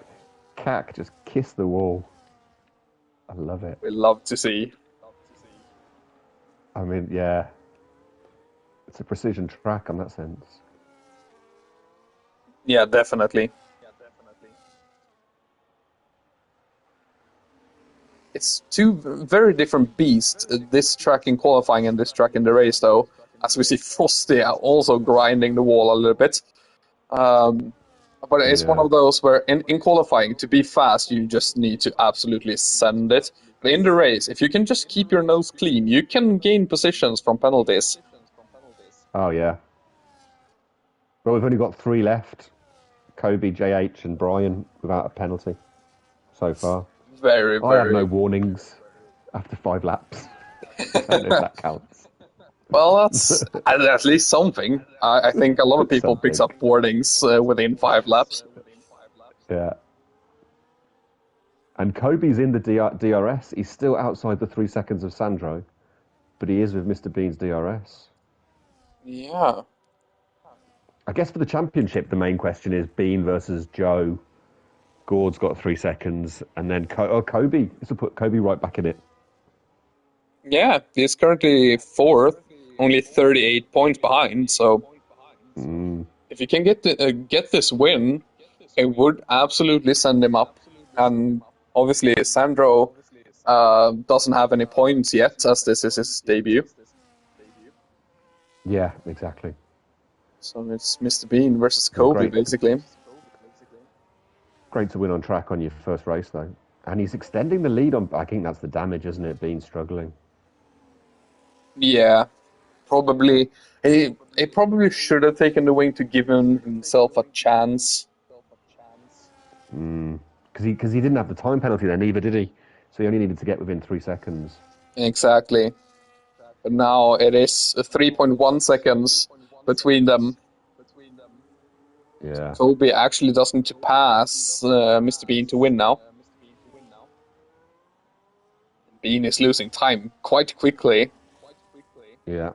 Speaker 3: Cack just kissed the wall. I love it.
Speaker 1: We love to see.
Speaker 3: I mean, yeah. It's a precision track in that sense.
Speaker 1: Yeah, definitely. It's two very different beasts, this track in qualifying and this track in the race, though. As we see Frosty also grinding the wall a little bit. But it's one of those where in qualifying, to be fast, you just need to absolutely send it. But in the race, if you can just keep your nose clean, you can gain positions from penalties.
Speaker 3: Oh, yeah. Well, we've only got 3 left. Kobe, JH, and Brian without a penalty so far.
Speaker 1: Very,
Speaker 3: I have no warnings after 5 laps. I don't know if that counts.
Speaker 1: Well, that's at least something. I think a lot of people picks up warnings within 5 laps.
Speaker 3: Yeah. And Kobe's in the DRS. He's still outside the 3 seconds of Sandro, but he is with Mr. Bean's DRS.
Speaker 1: Yeah.
Speaker 3: I guess for the championship, the main question is Bean versus Joe. Gord's got 3 seconds, and then Kobe. This will put Kobe right back in it.
Speaker 1: Yeah, he's currently 4th, only 38 points behind. So if you can get this win, it would absolutely send him up. And obviously, Sandro doesn't have any points yet, as this is his debut.
Speaker 3: Yeah, exactly.
Speaker 1: So it's Mr. Bean versus Kobe, basically.
Speaker 3: Great to win on track on your first race, though. And he's extending the lead on... I think that's the damage, isn't it? Bean struggling.
Speaker 1: Yeah, probably. He probably should have taken the wing to give himself a chance.
Speaker 3: Because he didn't have the time penalty then either, did he? So he only needed to get within 3 seconds.
Speaker 1: Exactly. But now it is 3.1 seconds between them.
Speaker 3: Yeah.
Speaker 1: Kobe actually does need to pass Mr. Bean to win now. Bean is losing time quite quickly.
Speaker 3: Yeah.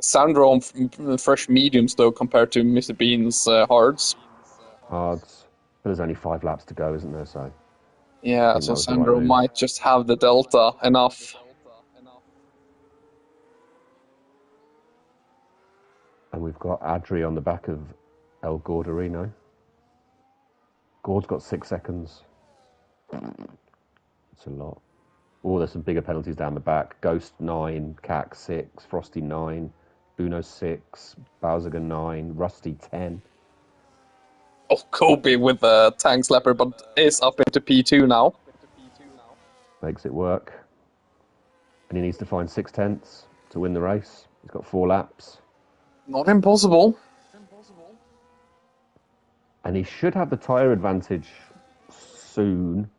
Speaker 1: Sandro on fresh mediums, though, compared to Mr. Bean's hards.
Speaker 3: Hards. But there's only 5 laps to go, isn't there? So.
Speaker 1: Yeah, so Sandro might just have the delta enough.
Speaker 3: And we've got Adri on the back of El Gordorino. Gord's got 6 seconds. It's a lot. Oh, there's some bigger penalties down the back. Ghost 9, Cack 6, Frosty 9, Uno 6, Bowserga 9, Rusty 10.
Speaker 1: Oh, Kobe with the tank slapper, but is up into P2 now.
Speaker 3: Makes it work. And he needs to find 6/10 to win the race. He's got 4 laps.
Speaker 1: Not impossible.
Speaker 3: And he should have the tyre advantage soon.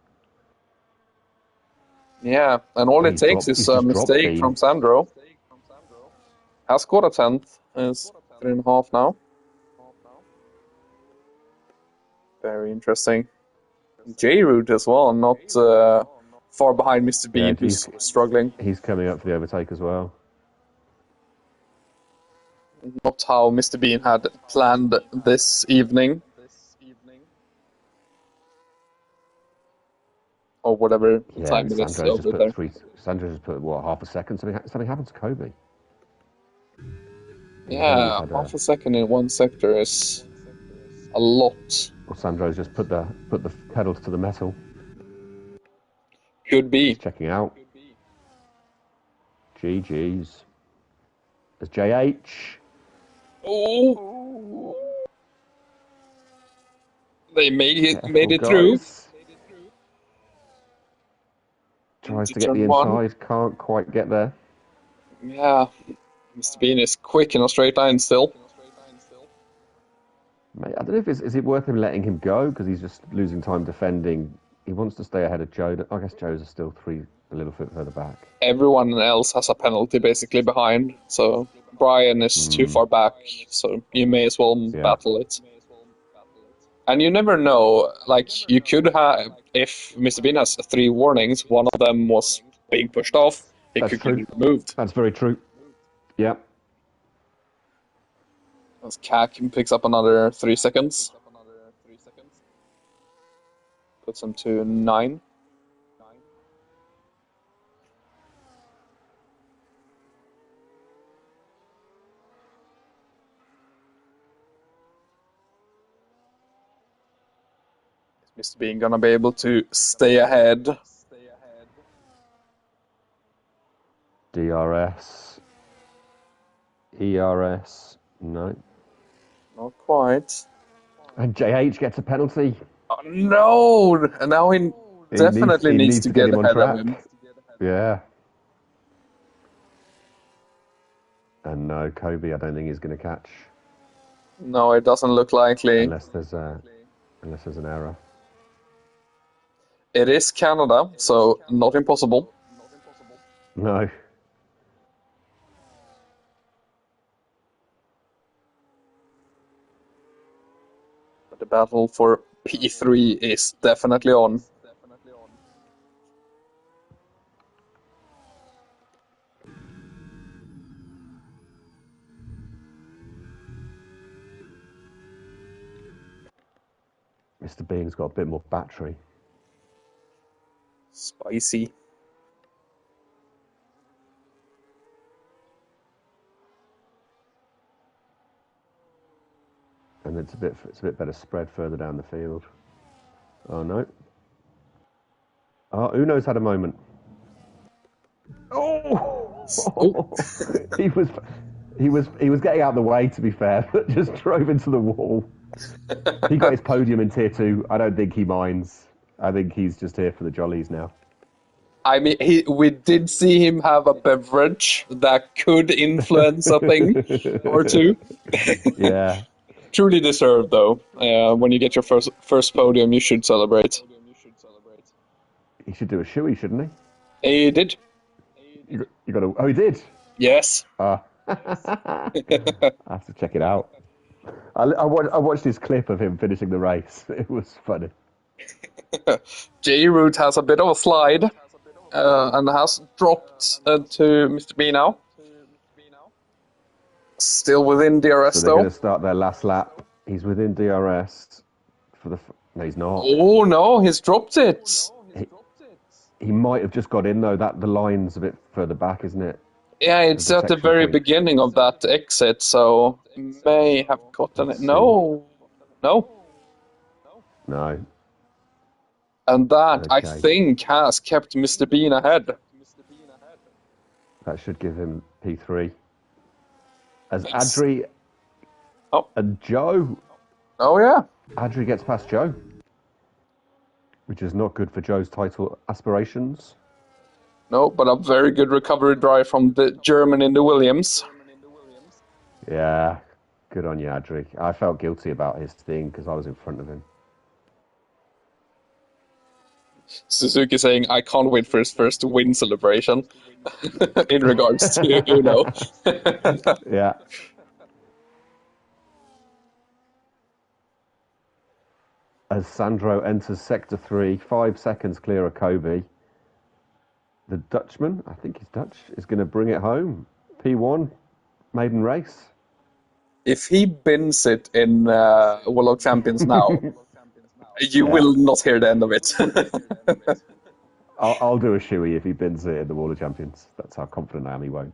Speaker 1: Yeah, and all it takes is a mistake from Sandro. Has got a 10th. Is 3.5 now. Very interesting. J-Root as well, not far behind Mr. Bean, who's struggling.
Speaker 3: He's coming up for the overtake as well.
Speaker 1: Not how Mr. Bean had planned this evening. Or whatever time it is over there.
Speaker 3: Sandro just put, what, half a second? Something happened to Kobe.
Speaker 1: Yeah, half a second in one sector is a lot.
Speaker 3: Or Sandro's just put the pedals to the metal.
Speaker 1: Could be.
Speaker 3: He's checking out. GG's. As JH.
Speaker 1: Oh, they made
Speaker 3: Careful,
Speaker 1: it through
Speaker 3: guys. Tries
Speaker 1: into
Speaker 3: to get the
Speaker 1: turn one.
Speaker 3: inside, can't quite get there.
Speaker 1: Yeah, Mr. Bean is quick in a straight line still.
Speaker 3: Mate, I don't know if is it worth him letting him go because he's just losing time defending. He wants to stay ahead of Joe. I guess Joe's still a little bit further back.
Speaker 1: Everyone else has a penalty basically behind, so Brian is too far back, so you may as well
Speaker 3: Yeah.
Speaker 1: battle it. And you never know, like, you could have, if Mr. Bean has 3 warnings, one of them was being pushed off, he
Speaker 3: That's
Speaker 1: could
Speaker 3: true.
Speaker 1: get removed.
Speaker 3: That's very true. Yeah.
Speaker 1: As Cac picks up another 3 seconds. Puts him to 9. Is Mr. Bean gonna be able to stay ahead?
Speaker 3: DRS. ERS. No.
Speaker 1: Not quite.
Speaker 3: And JH gets a penalty.
Speaker 1: Oh, no! And now he definitely needs to get
Speaker 3: him on
Speaker 1: ahead
Speaker 3: track.
Speaker 1: of him.
Speaker 3: Yeah. And no, Kobe, I don't think he's going to catch
Speaker 1: No, it doesn't look likely.
Speaker 3: unless there's an error.
Speaker 1: It is Canada, so not impossible.
Speaker 3: No.
Speaker 1: But the battle for P3 is definitely on.
Speaker 3: Mr. Bean's got a bit more battery.
Speaker 1: Spicy.
Speaker 3: And it's a bit better spread further down the field. Oh no. Oh, Uno's had a moment. Oh! he was getting out of the way, to be fair, but just drove into the wall. He got his podium in tier 2. I don't think he minds. I think he's just here for the jollies now.
Speaker 1: I mean, we did see him have a beverage that could influence a thing or two.
Speaker 3: Yeah.
Speaker 1: Truly deserved, though. When you get your first podium, you should celebrate.
Speaker 3: He should do a shoey, shouldn't
Speaker 1: He did.
Speaker 3: he? You got to. Oh, he did.
Speaker 1: Yes.
Speaker 3: I have to check it out. I watched his clip of him finishing the race. It was funny.
Speaker 1: J Root has a bit of a slide and has dropped to Mr. B now. Still within DRS,
Speaker 3: So they're going
Speaker 1: though.
Speaker 3: to start their last lap. He's within DRS for the. No, he's not.
Speaker 1: Oh no, he's dropped it.
Speaker 3: He might have just got in though. That the line's a bit further back, isn't it?
Speaker 1: Yeah, it's
Speaker 3: The
Speaker 1: at the
Speaker 3: section
Speaker 1: very
Speaker 3: point.
Speaker 1: beginning of that exit, so may have gotten it.
Speaker 3: Let's see.
Speaker 1: No.
Speaker 3: No.
Speaker 1: And that, I
Speaker 3: Okay.
Speaker 1: think, has kept Mr. Bean ahead.
Speaker 3: That should give him P3. As
Speaker 1: Nice.
Speaker 3: Adri
Speaker 1: Oh.
Speaker 3: and Joe.
Speaker 1: Oh, yeah.
Speaker 3: Adri gets past Joe, which is not good for Joe's title aspirations.
Speaker 1: No, but a very good recovery drive from the German in the Williams.
Speaker 3: Yeah, good on you, Adri. I felt guilty about his thing because I was in front of him.
Speaker 1: Suzuki saying, I can't wait for his first win celebration in regards to Uno.
Speaker 3: Yeah. As Sandro enters Sector 3, 5 seconds clear of Kobe, the Dutchman, I think he's Dutch, is going to bring it home. P1, maiden race.
Speaker 1: If he bins it in World of Champions now, you will not hear the end of it.
Speaker 3: I'll do a shoey if he bins it in the Wall of Champions. That's how confident I am he won't.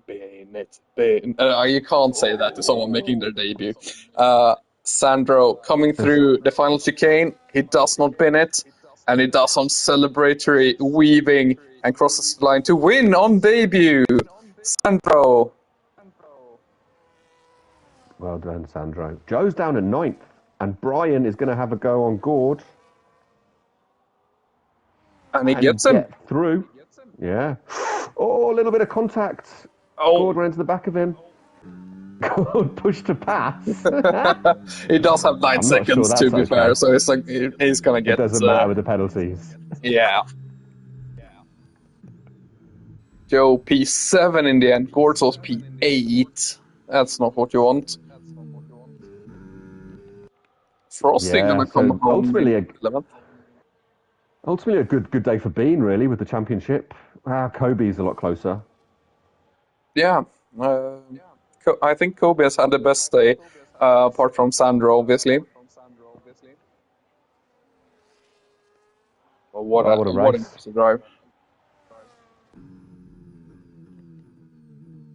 Speaker 1: Bin it. You can't say that to someone making their debut. Sandro coming through the final chicane. He does not bin it. And he does some celebratory weaving and crosses the line to win on debut. Sandro.
Speaker 3: Well done, Sandro. Joe's down in 9th, and Brian is going to have a go on Gord.
Speaker 1: And he gets him.
Speaker 3: Get through. Yeah. Oh, a little bit of contact.
Speaker 1: Oh.
Speaker 3: Gord ran to the back of him. Gord pushed to pass.
Speaker 1: He does have 9 seconds,
Speaker 3: sure
Speaker 1: to be
Speaker 3: okay.
Speaker 1: fair, so it's like he's going to get...
Speaker 3: It doesn't matter with the penalties.
Speaker 1: Yeah. Joe P7 in the end. Gord's also P8. That's not what you want. Frosty gonna come home
Speaker 3: ultimately
Speaker 1: 11th.
Speaker 3: Ultimately, a good day for Bean, really, with the championship. Kobe's a lot closer.
Speaker 1: Yeah. I think Kobe has had the best day, apart from Sandro, obviously. But what a race. Drive.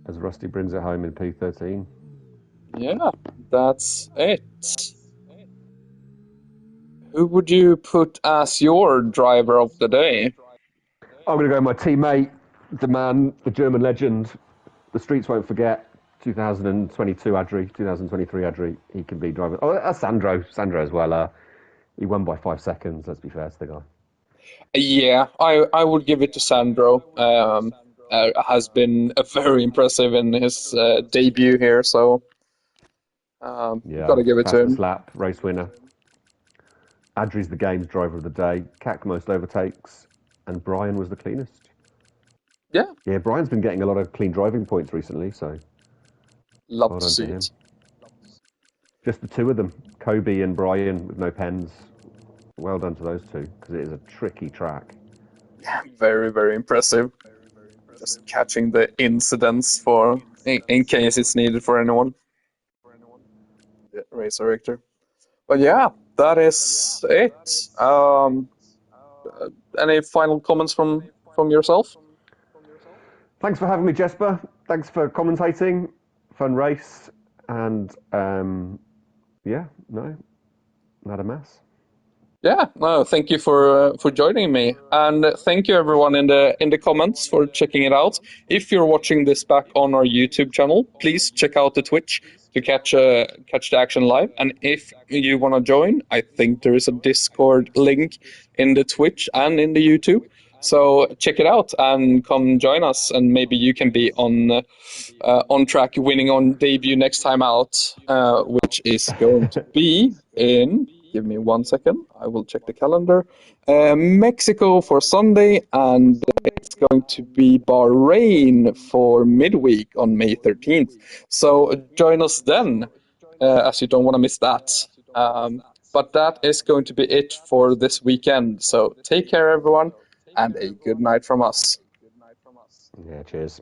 Speaker 3: As Rusty brings it home in P13.
Speaker 1: Yeah, that's it. Who would you put as your driver of the day?
Speaker 3: I'm going to go with my teammate, the man, the German legend. The streets won't forget. 2022 Adri, 2023 Adri. He can be driver. Oh, Sandro as well. He won by 5 seconds. Let's be fair to the guy.
Speaker 1: Yeah, I would give it to Sandro. Has been very impressive in his debut here, so gotta give it to him.
Speaker 3: Lap, race winner. Adri's the game's driver of the day. Kak most overtakes, and Brian was the cleanest.
Speaker 1: Yeah,
Speaker 3: Brian's been getting a lot of clean driving points recently, so
Speaker 1: love to see it.
Speaker 3: Just the two of them, Kobe and Brian, with no pens. Well done to those two, because it is a tricky track.
Speaker 1: Very, very impressive. Just catching the incidents for in case it's needed for anyone. Yeah, racer Victor. But yeah, that is it. Any final comments from yourself?
Speaker 3: Thanks for having me, Jesper. Thanks for commentating. Fun race. And not a mess.
Speaker 1: Yeah, no, thank you for joining me, and thank you everyone in the comments for checking it out. If you're watching this back on our YouTube channel, please check out the Twitch to catch the action live. And if you want to join, I think there is a Discord link in the Twitch and in the YouTube. So check it out and come join us, and maybe you can be on track winning on debut next time out, which is going to be in. Give me 1 second. I will check the calendar. Mexico for Sunday, and it's going to be Bahrain for midweek on May 13th. So join us then, as you don't want to miss that. But that is going to be it for this weekend. So take care, everyone, and a good night from us.
Speaker 3: Yeah, cheers.